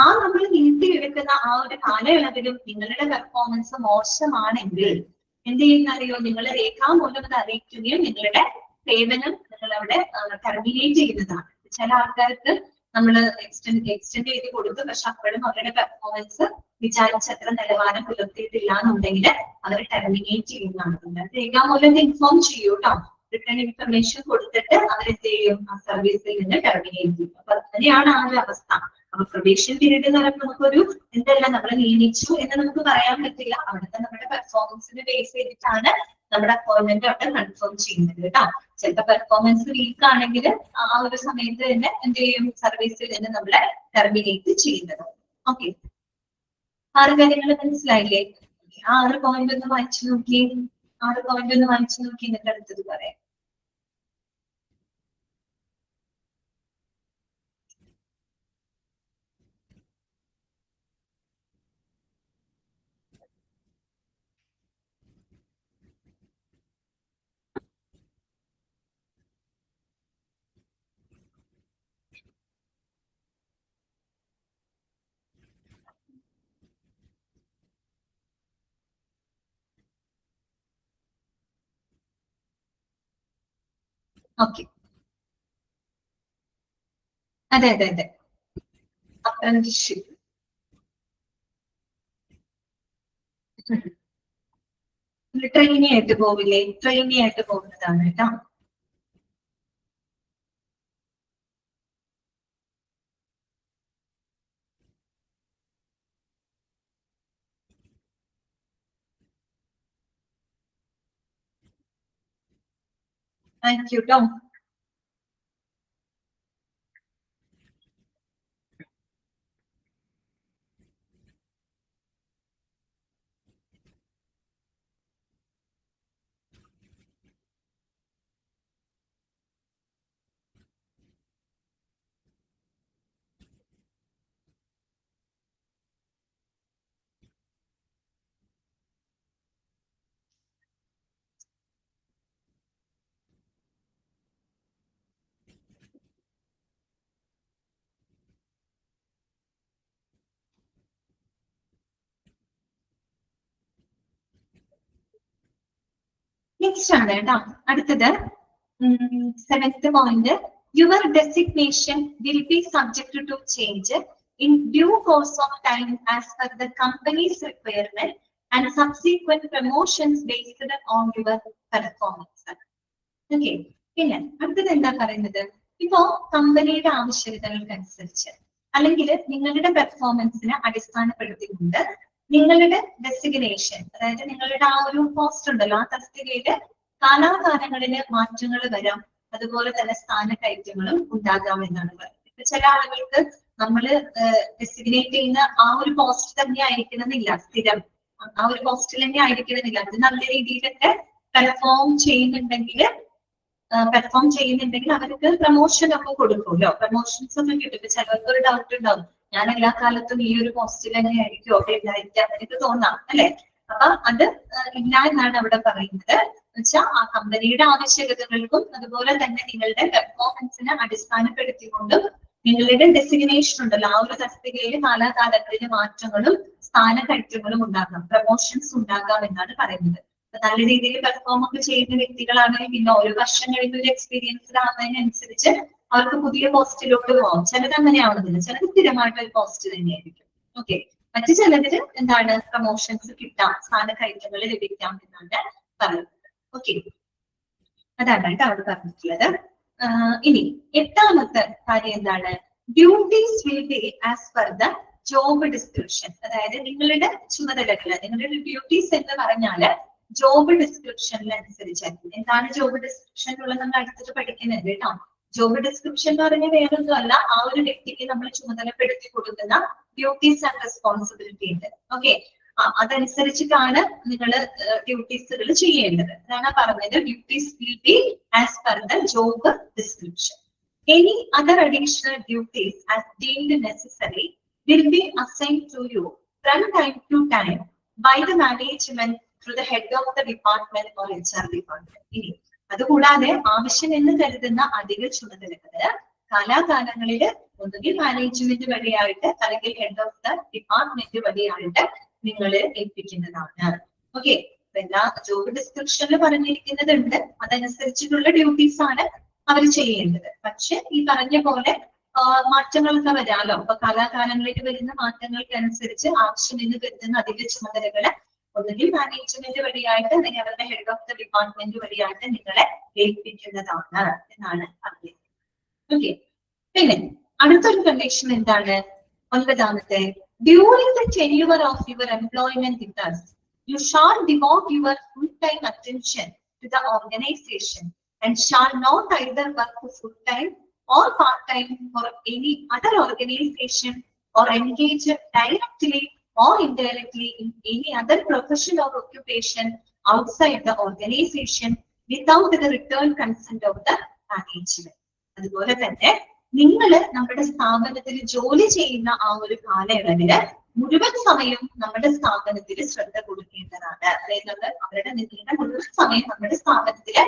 ആ നമ്മൾ നീട്ടിയെടുക്കുന്ന ആ ഒരു കാലയളവിലും നിങ്ങളുടെ പെർഫോമൻസ് മോശമാണെങ്കിൽ എന്ത് ചെയ്യുന്ന അറിയോ, നിങ്ങൾ രേഖാമൂലം അത് അറിയിക്കുകയും നിങ്ങളുടെ സേവനം നിങ്ങൾ അവിടെ ടെർമിനേറ്റ് ചെയ്യുന്നതാണ്. ചില ആൾക്കാർക്ക് നമ്മൾ എക്സ്റ്റെൻഡ് ചെയ്ത് കൊടുത്തു, പക്ഷെ അപ്പോഴും അവരുടെ പെർഫോമൻസ് വിചാരിച്ചത്ര നിലവാരം പുലർത്തിയിട്ടില്ല എന്നുണ്ടെങ്കിൽ അവർ ടെർമിനേറ്റ് ചെയ്യുന്നതാണ്. രേഖാമൂലം ഇൻഫോം ചെയ്യൂ കേട്ടോ. റിട്ടേൺ ഇൻഫർമേഷൻ കൊടുത്തിട്ട് അവരെന്ത് ചെയ്യും, ആ സർവീസിൽ നിന്ന് ടെർമിനേറ്റ് ചെയ്യും. അപ്പൊ അങ്ങനെയാണ് ആ ഒരു അവസ്ഥ. അപ്പൊ പ്രൊബേഷൻ പീരീഡ് എന്ന് പറയുമ്പോൾ നമുക്കൊരു എന്തല്ല നമ്മൾ നിയമിച്ചു എന്ന് നമുക്ക് പറയാൻ പറ്റില്ല. അവിടുത്തെ നമ്മുടെ പെർഫോമൻസിനെ ബേസ് ചെയ്തിട്ടാണ് നമ്മുടെ അപ്പോയിന്റ്മെന്റ് അവിടെ കൺഫേം ചെയ്യുന്നത് കേട്ടോ. ചിലപ്പോൾ പെർഫോമൻസ് വീക്ക് ആണെങ്കിൽ ആ ഒരു സമയത്ത് തന്നെ എന്ത് ചെയ്യും, സർവീസിൽ നിന്ന് നമ്മളെ ടെർമിനേറ്റ് ചെയ്യുന്നത്. ഓക്കെ, 6 കാര്യങ്ങൾ മനസ്സിലായില്ലേ? 6 പോയിന്റ് ഒന്ന് വായിച്ചു നോക്കി, 6 പോയിന്റ് ഒന്ന് വായിച്ചു നോക്കി, എന്നിട്ട് അടുത്തത് പറയാം. ഓക്കെ, അതെ അതെ അതെ, അപ്രന്റീസ്ഷിപ്പ്. ട്രെയിനി ആയിട്ട് പോവില്ലേ? ട്രെയിനി ആയിട്ട് പോകുന്നതാണ് കേട്ടോ. താങ്ക് യു കേട്ടോ. നെക്സ്റ്റ് ആണ് കേട്ടോ അടുത്തത്. 7th point, your designation will be subject to change in due course of time as per the company's requirement and subsequent promotions based on your performance. Okay, പിന്നെ അടുത്തത് എന്താ പറയുന്നത്, ഇപ്പോ കമ്പനിയുടെ ആവശ്യകതകൾക്കനുസരിച്ച് അല്ലെങ്കിൽ നിങ്ങളുടെ പെർഫോമൻസിനെ അടിസ്ഥാനപ്പെടുത്തിക്കൊണ്ട് നിങ്ങളുടെ ഡെസിഗ്നേഷൻ, അതായത് നിങ്ങളുടെ ആ ഒരു പോസ്റ്റ് ഉണ്ടല്ലോ, ആ തസ്തികയില് കാലാകാലങ്ങളില് മാറ്റങ്ങൾ വരാം, അതുപോലെ തന്നെ സ്ഥാനക്കയറ്റങ്ങളും ഉണ്ടാകാം എന്നാണ് പറയുന്നത്. ഇപ്പൊ ചില ആളുകൾക്ക് നമ്മള് ഡെസിഗ്നേറ്റ് ചെയ്യുന്ന ആ ഒരു പോസ്റ്റ് തന്നെ ആയിരിക്കണമെന്നില്ല, സ്ഥിരം ആ ഒരു പോസ്റ്റിൽ തന്നെ ആയിരിക്കണമെന്നില്ല. അത് നല്ല രീതിയിലൊക്കെ പെർഫോം ചെയ്യുന്നുണ്ടെങ്കിൽ അവർക്ക് പ്രൊമോഷൻ ഒക്കെ കൊടുക്കുമല്ലോ, പ്രൊമോഷൻസ് ഒക്കെ കിട്ടും. ഇപ്പൊ ചിലർക്ക് ഒരു ഡൗട്ട് ഉണ്ടാവും, ഞാൻ എല്ലാ കാലത്തും ഈ ഒരു പോസ്റ്റിൽ തന്നെ ആയിരിക്കും ഒക്കെ ഉണ്ടായിരിക്കാം എനിക്ക് തോന്നാം അല്ലെ. അപ്പൊ അത് ഇല്ല എന്നാണ് അവിടെ പറയുന്നത്. എന്നുവെച്ചാൽ ആ കമ്പനിയുടെ ആവശ്യകതകൾക്കും അതുപോലെ തന്നെ നിങ്ങളുടെ പെർഫോമൻസിനെ അടിസ്ഥാനപ്പെടുത്തിക്കൊണ്ടും നിങ്ങളുടെ ഡെസിഗ്നേഷൻ ഉണ്ടല്ലോ, ആ ഒരു തസ്തികയിൽ കാലാകാലങ്ങളിൽ മാറ്റങ്ങളും സ്ഥാനക്കയറ്റങ്ങളും ഉണ്ടാകാം, പ്രൊമോഷൻസ് ഉണ്ടാകാം എന്നാണ് പറയുന്നത്. നല്ല രീതിയിൽ പെർഫോം ഒക്കെ ചെയ്യുന്ന വ്യക്തികളാണെങ്കിൽ പിന്നെ ഓരോ വർഷം കഴിഞ്ഞ ഒരു എക്സ്പീരിയൻസ്ഡ് ആവുന്നതിനനുസരിച്ച് അവർക്ക് പുതിയ പോസ്റ്റിലോട്ട് പോകാം. ചിലത് അങ്ങനെയാവുന്നില്ല, ചിലത് സ്ഥിരമായിട്ട് ഒരു പോസ്റ്റ് തന്നെയായിരിക്കും. ഓക്കെ, മറ്റു ചിലതിന് എന്താണ് പ്രൊമോഷൻസ് കിട്ടാം, സ്ഥാനക്കയറ്റങ്ങൾ ലഭിക്കാം എന്നാണ് പറയുന്നത്. ഓക്കെ, അതാണ് കേട്ടോ അവിടെ പറഞ്ഞിട്ടുള്ളത്. ഇനി 8ാമത്തെ കാര്യം എന്താണ്, duties will be as per the job description. അതായത് നിങ്ങളുടെ ചുമതലകൾ, നിങ്ങളുടെ ഡ്യൂട്ടീസ് എന്ന് പറഞ്ഞാല് ജോബ് ഡിസ്ക്രിപ്ഷനിലനുസരിച്ചായിരിക്കും. എന്താണ് ജോബ് ഡിസ്ക്രിപ്ഷൻ എന്നുള്ളത് നമ്മൾ അടുത്തിട്ട് പഠിക്കുന്നത് കേട്ടോ. ജോബ് ഡിസ്ക്രിപ്ഷൻ എന്ന് പറഞ്ഞാൽ വേറൊന്നും അല്ല, ആ ഒരു വ്യക്തിക്ക് നമ്മൾ ചുമതലപ്പെടുത്തി കൊടുക്കുന്ന ഡ്യൂട്ടീസ് ആൻഡ് റെസ്പോൺസിബിലിറ്റി ഉണ്ട്. ഓക്കെ, അതനുസരിച്ചിട്ടാണ് നിങ്ങൾ ഡ്യൂട്ടീസുകൾ ചെയ്യേണ്ടത്. അതാണ് പറഞ്ഞത്, duties will be as per the job description. Any other additional duties as deemed necessary will be assigned to you from time to time by the management through the head of the department or HR department. ഇനി അതുകൂടാതെ ആവശ്യം എന്ന് കരുതുന്ന അധിക ചുമതലകള് കാലാകാലങ്ങളിൽ ഒന്നുകിൽ management വഴിയായിട്ട് അല്ലെങ്കിൽ ഹെഡ് ഓഫ് ദ ഡിപ്പാർട്ട്മെന്റ് വഴിയായിട്ട് നിങ്ങൾ ഏൽപ്പിക്കുന്നതാണ്. ഓക്കെ, എല്ലാ ജോബ് ഡിസ്ക്രിപ്ഷനിൽ പറഞ്ഞിരിക്കുന്നതുണ്ട്, അതനുസരിച്ചിട്ടുള്ള ഡ്യൂട്ടീസ് ആണ് അവർ ചെയ്യേണ്ടത്. പക്ഷെ ഈ പറഞ്ഞ പോലെ മാറ്റങ്ങളൊക്കെ വരാമല്ലോ. അപ്പൊ കാലാകാലങ്ങളിലേക്ക് വരുന്ന മാറ്റങ്ങൾക്കനുസരിച്ച് ആവശ്യമെന്ന് കരുതുന്ന അധിക ചുമതലകള് ഒന്നുകിൽ മാനേജ്മെന്റ് വഴിയായിട്ട് അല്ലെങ്കിൽ അവരുടെ ഹെഡ് ഓഫ് ദ ഡിപ്പാർട്ട്മെന്റ് വഴിയായിട്ട് നിങ്ങളെ ഏൽപ്പിക്കുന്നതാണ് എന്നാണ് പറഞ്ഞത്. ഓക്കെ, പിന്നെ അടുത്തൊരു കണ്ടീഷൻ എന്താണ്? 9ാമത്തെ, during the tenure of your employment with us, you shall devote your full-time attention to the organization and shall not either work full-time or part-time for any other organization or engage directly or indirectly in any other profession or occupation outside the organization without the return consent of the management. അതുപോലെ തന്നെ നിങ്ങൾ നമ്മുടെ സ്ഥാപനത്തിൽ ജോലി ചെയ്യുന്ന ആ ഒരു കാലയളവില് മുഴുവൻ സമയം നമ്മുടെ സ്ഥാപനത്തിൽ ശ്രദ്ധ കൊടുക്കേണ്ടതാണ്. അതായത് അവരുടെ നിങ്ങളുടെ മുഴുവൻ സമയം നമ്മുടെ സ്ഥാപനത്തില്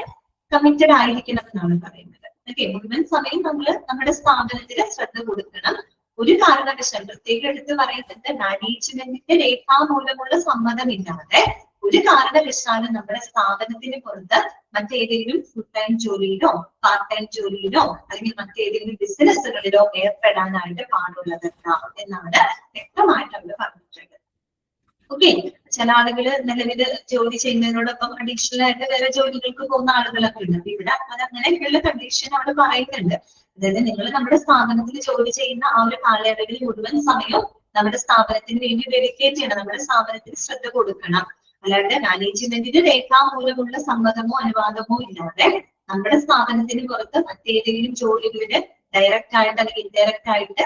കമ്മിറ്റഡ് ആയിരിക്കണം എന്നാണ് പറയുന്നത്. ഓക്കെ, മുഴുവൻ സമയം നമ്മൾ നമ്മുടെ സ്ഥാപനത്തിൽ ശ്രദ്ധ കൊടുക്കണം. ഒരു കാരണവശാലും പ്രത്യേകം എടുത്ത് പറയുന്നത് മാനേജ്മെന്റിന്റെ രേഖാമൂലമുള്ള സമ്മതമില്ലാതെ ഒരു കാരണവശാലും നമ്മുടെ സ്ഥാപനത്തിന് പുറത്ത് മറ്റേതെങ്കിലും ഫുൾ ടൈം ജോലിയിലോ പാർട്ട് ടൈം ജോലിയിലോ അല്ലെങ്കിൽ മറ്റേതെങ്കിലും ബിസിനസ്സുകളിലോ ഏർപ്പെടാനായിട്ട് പാടുള്ളതല്ല എന്നാണ് വ്യക്തമായിട്ട് അവർ പറഞ്ഞിട്ടുള്ളത്. ഓക്കെ, ചില ആളുകള് നിലവിൽ ജോലി ചെയ്യുന്നതിനോടൊപ്പം അഡീഷണൽ ആയിട്ട് വേറെ ജോലികൾക്ക് പോകുന്ന ആളുകളൊക്കെ ഉണ്ട്. അപ്പൊ ഇവിടെ അങ്ങനെയൊക്കെയുള്ള കണ്ടീഷൻ അവിടെ പറയുന്നുണ്ട്. അതായത് നിങ്ങൾ നമ്മുടെ സ്ഥാപനത്തിൽ ജോലി ചെയ്യുന്ന ആ ഒരു കാലയളവിൽ മുഴുവൻ സമയവും നമ്മുടെ സ്ഥാപനത്തിന് വേണ്ടി ഡെഡിക്കേറ്റ് ചെയ്യണം, നമ്മുടെ സ്ഥാപനത്തിന് ശ്രദ്ധ കൊടുക്കണം. അല്ലാതെ മാനേജ്മെന്റിന് രേഖാമൂലമുള്ള സമ്മതമോ അനുവാദമോ ഇല്ലാതെ നമ്മുടെ സ്ഥാപനത്തിന് പുറത്ത് മറ്റേതെങ്കിലും ജോലികളില് ഡയറക്റ്റ് ആയിട്ട് അല്ലെങ്കിൽ ഇൻഡയറക്റ്റ് ആയിട്ട്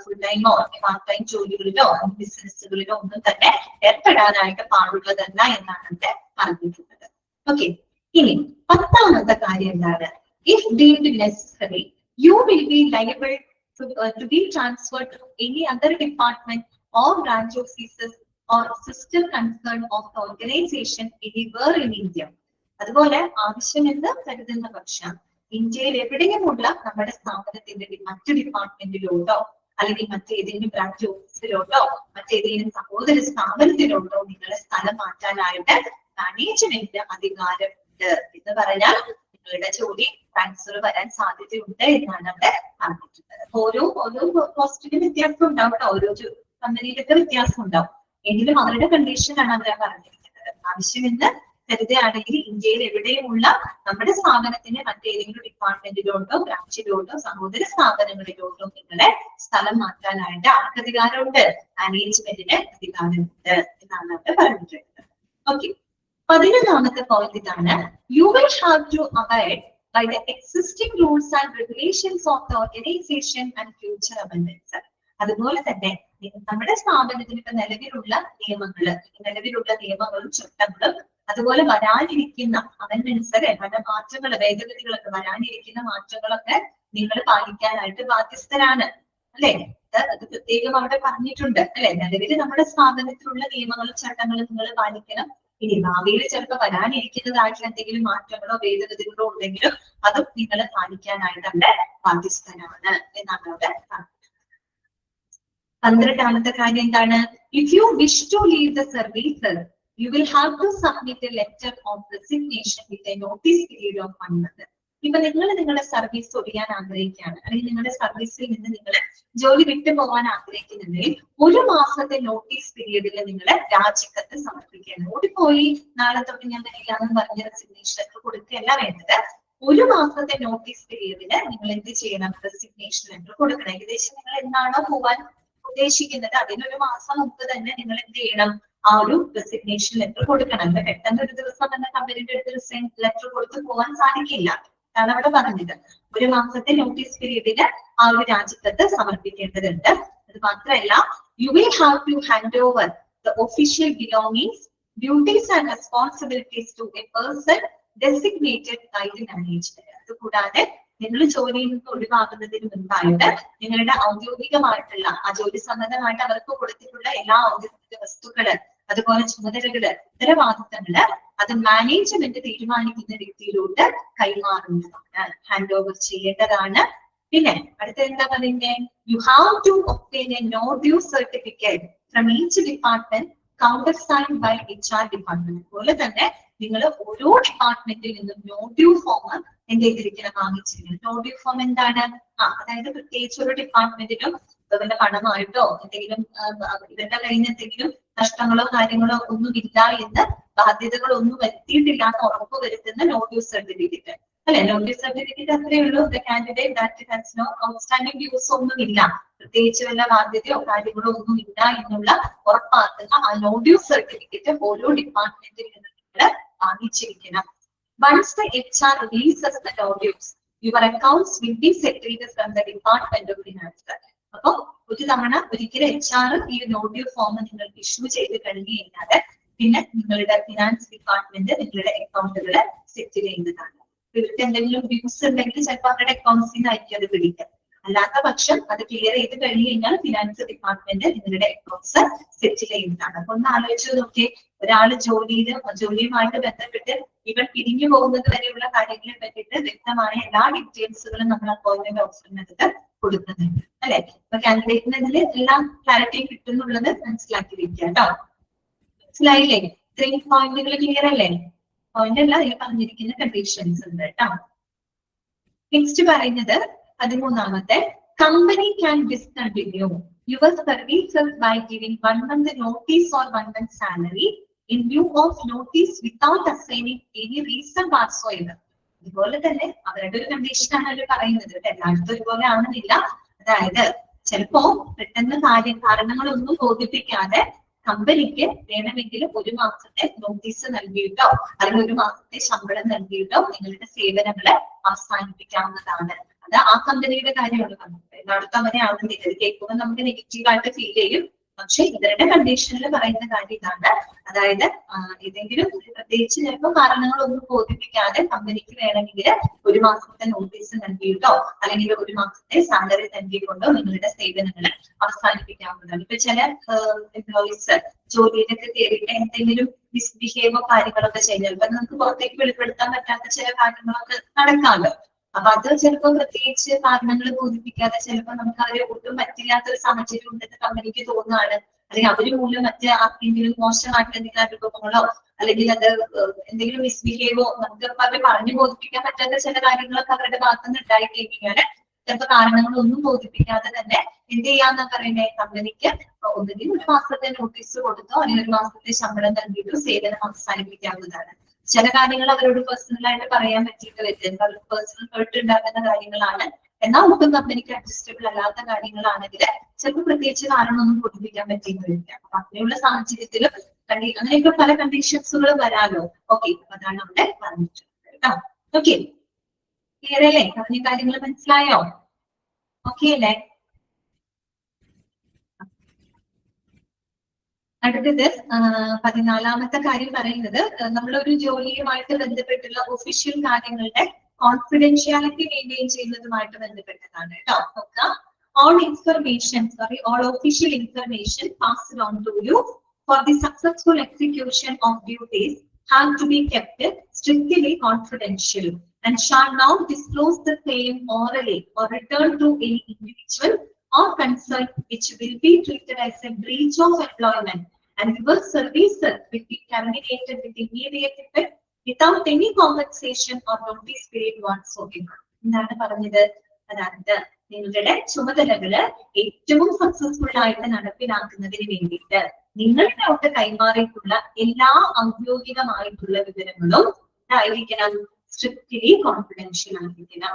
ഫുൾ ടൈമോ പാർട്ട് ടൈം ജോലികളിലോ ബിസിനസ്സുകളിലോ ഒന്നും തന്നെ ഏർപ്പെടാനായിട്ട് പാടുള്ളതല്ല എന്നാണ് ഇവിടെ പറഞ്ഞിട്ടുള്ളത്. ഓക്കെ, ഇനി 10ാമത്തെ കാര്യം എന്താണ്? If deemed necessary you will be liable to be transferred to any other department or branch offices or sister concern of the organization anywhere in India. അതുപോലെ ആവശ്യമെന്ന് കരുതുന്ന പക്ഷം ഇന്ത്യയിൽ എവിടെയുമുള്ള നമ്മുടെ സ്ഥാപനത്തിന്റെ മറ്റു ഡിപ്പാർട്ട്മെന്റിലോട്ടോ അല്ലെങ്കിൽ മറ്റേതെങ്കിലും ബ്രാഞ്ച് ഓഫീസിലോട്ടോ മറ്റേതെങ്കിലും സഹോദര സ്ഥാപനത്തിലോട്ടോ നിങ്ങളെ സ്ഥലം മാറ്റാനായിട്ട് മാനേജ്മെന്റ് അധികാരമുണ്ട്. എന്ന് പറഞ്ഞാൽ നിങ്ങളുടെ ജോലി ട്രാൻസ്ഫർ വരാൻ സാധ്യതയുണ്ട് എന്നാണ് അവിടെ പറഞ്ഞിട്ടുള്ളത്. ഓരോ പോസ്റ്റിനും വ്യത്യാസം ഉണ്ടാവും, ഓരോ കമ്പനിയിലൊക്കെ വ്യത്യാസം ഉണ്ടാവും. എങ്കിലും അവരുടെ കണ്ടീഷനാണ് അവർ പറഞ്ഞിരിക്കുന്നത്. ആവശ്യമെന്ന് കരുതുകയാണെങ്കിൽ ഇന്ത്യയിൽ എവിടെയുമുള്ള നമ്മുടെ സ്ഥാപനത്തിന് മറ്റേതെങ്കിലും ഡിപ്പാർട്ട്മെന്റിലോട്ടോ ബ്രാഞ്ചിലോട്ടോ സഹോദര സ്ഥാപനങ്ങളിലോട്ടോ നിങ്ങളെ സ്ഥലം മാറ്റാനായിട്ട് ആർക്ക് അധികാരമുണ്ട്? മാനേജ്മെന്റിന് അധികാരമുണ്ട് എന്നാണ് അവർ പറഞ്ഞിട്ടുള്ളത്. ഓക്കെ, 11ാമത്തെ പോയിന്റ് ഇതാണ്. You will have to abide by the existing rules and regulations of the organization and future amendments. അതുപോലെ തന്നെ നമ്മുടെ സ്ഥാപനത്തിന് ഇപ്പൊ നിലവിലുള്ള നിയമങ്ങളും ചട്ടങ്ങളും അതുപോലെ വരാനിരിക്കുന്ന amendments പല മാറ്റങ്ങള് ഭേദഗതികളൊക്കെ വരാനിരിക്കുന്ന മാറ്റങ്ങളൊക്കെ നിങ്ങൾ പാലിക്കാനായിട്ട് ബാധ്യസ്ഥരാണ് അല്ലെ? അത് പ്രത്യേകം അവിടെ പറഞ്ഞിട്ടുണ്ട് അല്ലെ? നിലവിൽ നമ്മുടെ സ്ഥാപനത്തിലുള്ള നിയമങ്ങളും ചട്ടങ്ങളും നിങ്ങൾ പാലിക്കണം. ഇനി ഭാവിയിൽ ചിലപ്പോൾ വരാനിരിക്കുന്നതായിട്ടുള്ള എന്തെങ്കിലും മാറ്റങ്ങളോ ഭേദഗതികളോ ഉണ്ടെങ്കിലും അതും നിങ്ങൾ പാലിക്കാനായിട്ട് അവിടെ ബാധ്യസ്ഥനാണ് എന്നാണ് അവിടെ പറഞ്ഞത്. 12ാമത്തെ കാര്യം എന്താണ്? If you wish to leave the service you will have to submit a letter of resignation with a notice period of 1 month. ഇപ്പൊ നിങ്ങൾ നിങ്ങളുടെ സർവീസ് ഒഴിയാൻ ആഗ്രഹിക്കുകയാണ് അല്ലെങ്കിൽ നിങ്ങളുടെ സർവീസിൽ നിന്ന് നിങ്ങൾ ജോലി വിട്ടുപോകാൻ ആഗ്രഹിക്കുന്നുണ്ടെങ്കിൽ 1 മാസത്തെ നോട്ടീസ് പീരീഡിൽ നിങ്ങൾ രാജിക്കത്ത് സമർപ്പിക്കണം. ഓടിപ്പോയി നാളെ തൊട്ട് ഞാൻ വരില്ലാന്ന് പറഞ്ഞ റെസിഗ്നേഷൻ കൊടുക്കുകയല്ല വേണ്ടത്. 1 മാസത്തെ നോട്ടീസ് പീരീഡില് നിങ്ങൾ എന്ത് ചെയ്യണം? റെസിഗ്നേഷൻ ലെറ്റർ കൊടുക്കണം. ഏകദേശം നിങ്ങൾ എന്നാണോ പോവാൻ ഉദ്ദേശിക്കുന്നത് അതിനൊരു മാസം മുമ്പ് തന്നെ നിങ്ങൾ എന്ത് ചെയ്യണം? ആ ഒരു റെസിഗ്നേഷൻ ലെറ്റർ കൊടുക്കണം. പെട്ടെന്ന് ഒരു ദിവസം തന്നെ കമ്പനിയുടെ അടുത്ത് ലെറ്റർ കൊടുത്ത് പോകാൻ സാധിക്കില്ല. ആണ് അവിടെ പറഞ്ഞത്. 1 മാസത്തെ നോട്ടീസ് പീരീഡിന് ആ ഒരു രാജിക്കത്ത് സമർപ്പിക്കേണ്ടതുണ്ട്. അത് മാത്രമല്ല you will have to hand over the official belongings duties and responsibilities to a person designated by the management. അതുകൂടാതെ നിങ്ങൾ ജോലിയിൽ നിന്ന് ഒഴിവാകുന്നതിന് മുൻപായിട്ട് നിങ്ങളുടെ ഔദ്യോഗികമായിട്ടുള്ള ആ ജോലി സംബന്ധമായിട്ട് അവർക്ക് കൊടുത്തിട്ടുള്ള എല്ലാ ഔദ്യോഗിക വസ്തുക്കള് അതുപോലെ ചുമതലകള് ഉത്തരവാദിത്തങ്ങള് അത് മാനേജ്മെന്റ് തീരുമാനിക്കുന്ന വ്യക്തിയിലോട്ട് കൈമാറുന്നതാണ്, ഹാൻഡ് ഓവർ ചെയ്യേണ്ടതാണ്. പിന്നെ അടുത്ത എന്താ പറയുന്നത്? You have to obtain a no due certificate from each department counter sign by HR department. അതുപോലെ തന്നെ നിങ്ങൾ ഓരോ ഡിപ്പാർട്ട്മെന്റിൽ നിന്നും നോ ഡ്യൂ ഫോം എന്ത് ചെയ്തിരിക്കണം, വാങ്ങിച്ചിരിക്കണം. നോ ഡ്യൂ ഫോം എന്താണ്? അതായത് പ്രത്യേകിച്ച് ഒരു ഡിപ്പാർട്ട്മെന്റിലും ഇവരുടെ പണമായിട്ടോ എന്തെങ്കിലും ഇവരുടെ കയ്യിൽ നിന്ന് എന്തെങ്കിലും നഷ്ടങ്ങളോ കാര്യങ്ങളോ ഒന്നും ഇല്ല എന്ന്, ബാധ്യതകളൊന്നും വരുത്തിയിട്ടില്ലാന്ന് ഉറപ്പ് വരുത്തുന്ന നോ ഡ്യൂ സർട്ടിഫിക്കറ്റ് അല്ലെ. നോ ഡ്യൂ സർട്ടിഫിക്കറ്റ് അത്രയേ ഉള്ളൂ. The candidate that has no outstanding dues ഒന്നും ഇല്ല, പ്രത്യേകിച്ച് വല്ല ബാധ്യതയോ കാര്യങ്ങളോ ഒന്നും ഇല്ല എന്നുള്ള ഉറപ്പാക്കുന്ന ആ നോ ഡ്യൂ സർട്ടിഫിക്കറ്റ് ഓരോ ഡിപ്പാർട്ട്മെന്റിൽ നിന്ന് നിങ്ങൾ വാങ്ങിച്ചിരിക്കണം. Once the HR releases the no dues, your accounts will be settled from the Department of Finance. അപ്പൊ ഒരു തവണ ഒരിക്കലും HR ഈ നോ ഡ്യൂ ഫോം നിങ്ങൾ ഇഷ്യൂ ചെയ്ത് കഴിഞ്ഞു കഴിഞ്ഞാൽ പിന്നെ നിങ്ങളുടെ ഫിനാൻസ് ഡിപ്പാർട്ട്മെന്റ് നിങ്ങളുടെ അക്കൗണ്ടുകളെ സെറ്റിൽ ചെയ്യുന്നതാണ്. ഇവർക്ക് എന്തെങ്കിലും ഡ്യൂസ് ഉണ്ടെങ്കിൽ ചിലപ്പോൾ അവരുടെ അക്കൗണ്ട്സിൽ നിന്നായിരിക്കും അത് പിടിക്കുക. അല്ലാത്ത പക്ഷം അത് ക്ലിയർ ചെയ്ത് കഴിഞ്ഞു കഴിഞ്ഞാൽ ഫിനാൻസ് ഡിപ്പാർട്ട്മെന്റ് നിങ്ങളുടെ അക്കൗണ്ട്സ് സെറ്റിൽ ചെയ്യുന്നതാണ്. അപ്പൊ ഒന്ന് ആലോചിച്ച് നോക്കിയേ, ഒരാൾ ജോലിയുമായിട്ട് ബന്ധപ്പെട്ട് ഇവർ പിരിഞ്ഞു പോകുന്നത് വരെയുള്ള കാര്യങ്ങളെ പറ്റിയിട്ട് വ്യക്തമായ എല്ലാ ഡീറ്റെയിൽസുകളും നമ്മൾ അപ്പോയിന്റ്മെന്റ് ഓഫീസറിനകത്ത് കൊടുക്കുന്നുണ്ട് അല്ലെ. അപ്പൊ കാൻഡിഡേറ്റിന് അതിൽ എല്ലാം ക്ലാരിറ്റി കിട്ടുന്നുള്ളത് മനസ്സിലാക്കി വെക്കുക കേട്ടോ. മനസ്സിലായില്ലേ? ഇത്രയും പോയിന്റുകൾ ക്ലിയർ അല്ലേ? പോയിന്റ് അല്ല, ഇതിൽ പറഞ്ഞിരിക്കുന്ന കണ്ടീഷൻസ് ഉണ്ട് കേട്ടോ. നെക്സ്റ്റ് പറയുന്നത് 13ാമത്തെ, company can discontinue your services by giving 1 month notice or 1 month salary in lieu of notice without assigning any reason whatsoever. ഇതുപോലെ തന്നെ അവരുടെ ഒരു കണ്ടീഷനാണ് അവർ പറയുന്നത്. എല്ലായിടത്തും ഒരുപോലെ ആണെന്നില്ല. അതായത് ചിലപ്പോ പെട്ടെന്ന് കാരണങ്ങളൊന്നും ബോധിപ്പിക്കാതെ കമ്പനിക്ക് വേണമെങ്കിൽ 1 മാസത്തെ നോട്ടീസ് നൽകിയിട്ടോ അല്ലെങ്കിൽ 1 മാസത്തെ ശമ്പളം നൽകിയിട്ടോ നിങ്ങളുടെ സേവനങ്ങളെ അവസാനിപ്പിക്കാവുന്നതാണ്. അത് ആ കമ്പനിയുടെ കാര്യമാണ് പറഞ്ഞത്. എല്ലായിടത്തും അങ്ങനെ ആവുന്നില്ല. ഇത് കേൾക്കുമ്പോൾ നമുക്ക് നെഗറ്റീവായിട്ട് ഫീൽ ചെയ്യും. പക്ഷെ ഇവരുടെ കണ്ടീഷനിൽ പറയുന്ന കാര്യം ഇതാണ്. അതായത് ഏതെങ്കിലും പ്രത്യേകിച്ച് ചിലപ്പോൾ കാരണങ്ങളൊന്നും ബോധിപ്പിക്കാതെ കമ്പനിക്ക് വേണമെങ്കിൽ 1 മാസത്തെ നോട്ടീസ് നൽകിയിട്ടോ അല്ലെങ്കിൽ 1 മാസത്തെ സാലറി നൽകിക്കൊണ്ടോ നിങ്ങളുടെ സേവനങ്ങൾ അവസാനിപ്പിക്കാവുന്നതാണ്. ഇപ്പൊ ചില എംപ്ലോയീസ് ജോലിയിലൊക്കെ കയറിയിട്ട് എന്തെങ്കിലും മിസ്ബിഹേവോ കാര്യങ്ങളൊക്കെ ചെയ്താൽ ഇപ്പൊ നമുക്ക് പുറത്തേക്ക് വെളിപ്പെടുത്താൻ പറ്റാത്ത ചില കാര്യങ്ങളൊക്കെ നടക്കാമല്ലോ. അപ്പൊ അത് ചിലപ്പോൾ പ്രത്യേകിച്ച് കാരണങ്ങൾ ബോധിപ്പിക്കാതെ ചിലപ്പോൾ നമുക്ക് അവരെ ഒട്ടും പറ്റില്ലാത്ത ഒരു സാഹചര്യം ഉണ്ടെന്ന് കമ്പനിക്ക് തോന്നുകയാണ്, അല്ലെങ്കിൽ അവര് മൂലം മറ്റേ ആർക്കെങ്കിലും മോശമായിട്ട് എന്തെങ്കിലും അനുഭവങ്ങളോ അല്ലെങ്കിൽ അത് എന്തെങ്കിലും മിസ്ബിഹേവോ നമുക്ക് അവരെ പറഞ്ഞു ബോധിപ്പിക്കാൻ പറ്റാത്ത ചില കാര്യങ്ങളൊക്കെ അവരുടെ ഭാഗത്തുനിന്ന് ഉണ്ടായി കഴിഞ്ഞാൽ ചിലപ്പോൾ കാരണങ്ങളൊന്നും ബോധിപ്പിക്കാതെ തന്നെ എന്ത് ചെയ്യാന്നാ പറയുന്നത്, കമ്പനിക്ക് ഒന്നുകിൽ 1 മാസത്തെ നോട്ടീസ് കൊടുത്തോ അല്ലെങ്കിൽ 1 മാസത്തെ ശമ്പളം നൽകിയിട്ടോ സേവനം അവസാനിപ്പിക്കാവുന്നതാണ്. ചില കാര്യങ്ങൾ അവരോട് പേഴ്സണലായിട്ട് പറയാൻ പറ്റിയിട്ട് വരും, അവർക്ക് പേഴ്സണൽ ഹേർട്ട് ഉണ്ടാക്കുന്ന കാര്യങ്ങളാണ്. എന്നാൽ ഒട്ടും കമ്പനിക്ക് അഡ്ജസ്റ്റബിൾ അല്ലാത്ത കാര്യങ്ങളാണെങ്കിൽ ചിലപ്പോൾ പ്രത്യേകിച്ച് കാരണമൊന്നും ബോധിപ്പിക്കാൻ പറ്റിയെന്ന് വരില്ല. അപ്പൊ അങ്ങനെയുള്ള സാഹചര്യത്തിലും അങ്ങനെയൊക്കെ പല കണ്ടീഷൻസുകൾ വരാലോ. ഓക്കെ, അതാണ് അവിടെ പറഞ്ഞിട്ടുള്ളത് കേട്ടോ. ഓക്കെ, ക്ലിയർ അല്ലേ? പറഞ്ഞ കാര്യങ്ങൾ മനസ്സിലായോ? ഓക്കെ അല്ലേ? അടുത്തത് 14ാമത്തെ കാര്യം പറയുന്നത് നമ്മളൊരു ജോലിയുമായിട്ട് ബന്ധപ്പെട്ടുള്ള ഒഫീഷ്യൽ കാര്യങ്ങളുടെ കോൺഫിഡൻഷ്യാലിറ്റി മെയിൻറ്റെയിൻ ചെയ്യുന്നതുമായിട്ട് ബന്ധപ്പെട്ടതാണ് കേട്ടോ. നോക്കാം, all official information passed on to you for the successful execution of duties have to be kept strictly confidential and shall not disclose the same orally or return to any individual or concern which will be treated as a breach of employment, and your services will be terminated with immediate effect without any compensation or notice period whatsoever. എന്താണ് പറഞ്ഞത്? അതായത് നിങ്ങളുടെ ചുമതലകള് ഏറ്റവും successful ആയിട്ട് നടപ്പിലാക്കുന്നതിന് വേണ്ടിയിട്ട് നിങ്ങളുടെ കൈമാറിയിട്ടുള്ള എല്ലാ ഔദ്യോഗികമായിട്ടുള്ള വിവരങ്ങളും ആയിരിക്കണം, സ്ട്രിക്റ്റ്ലി കോൺഫിഡൻഷ്യൽ ആയിരിക്കണം.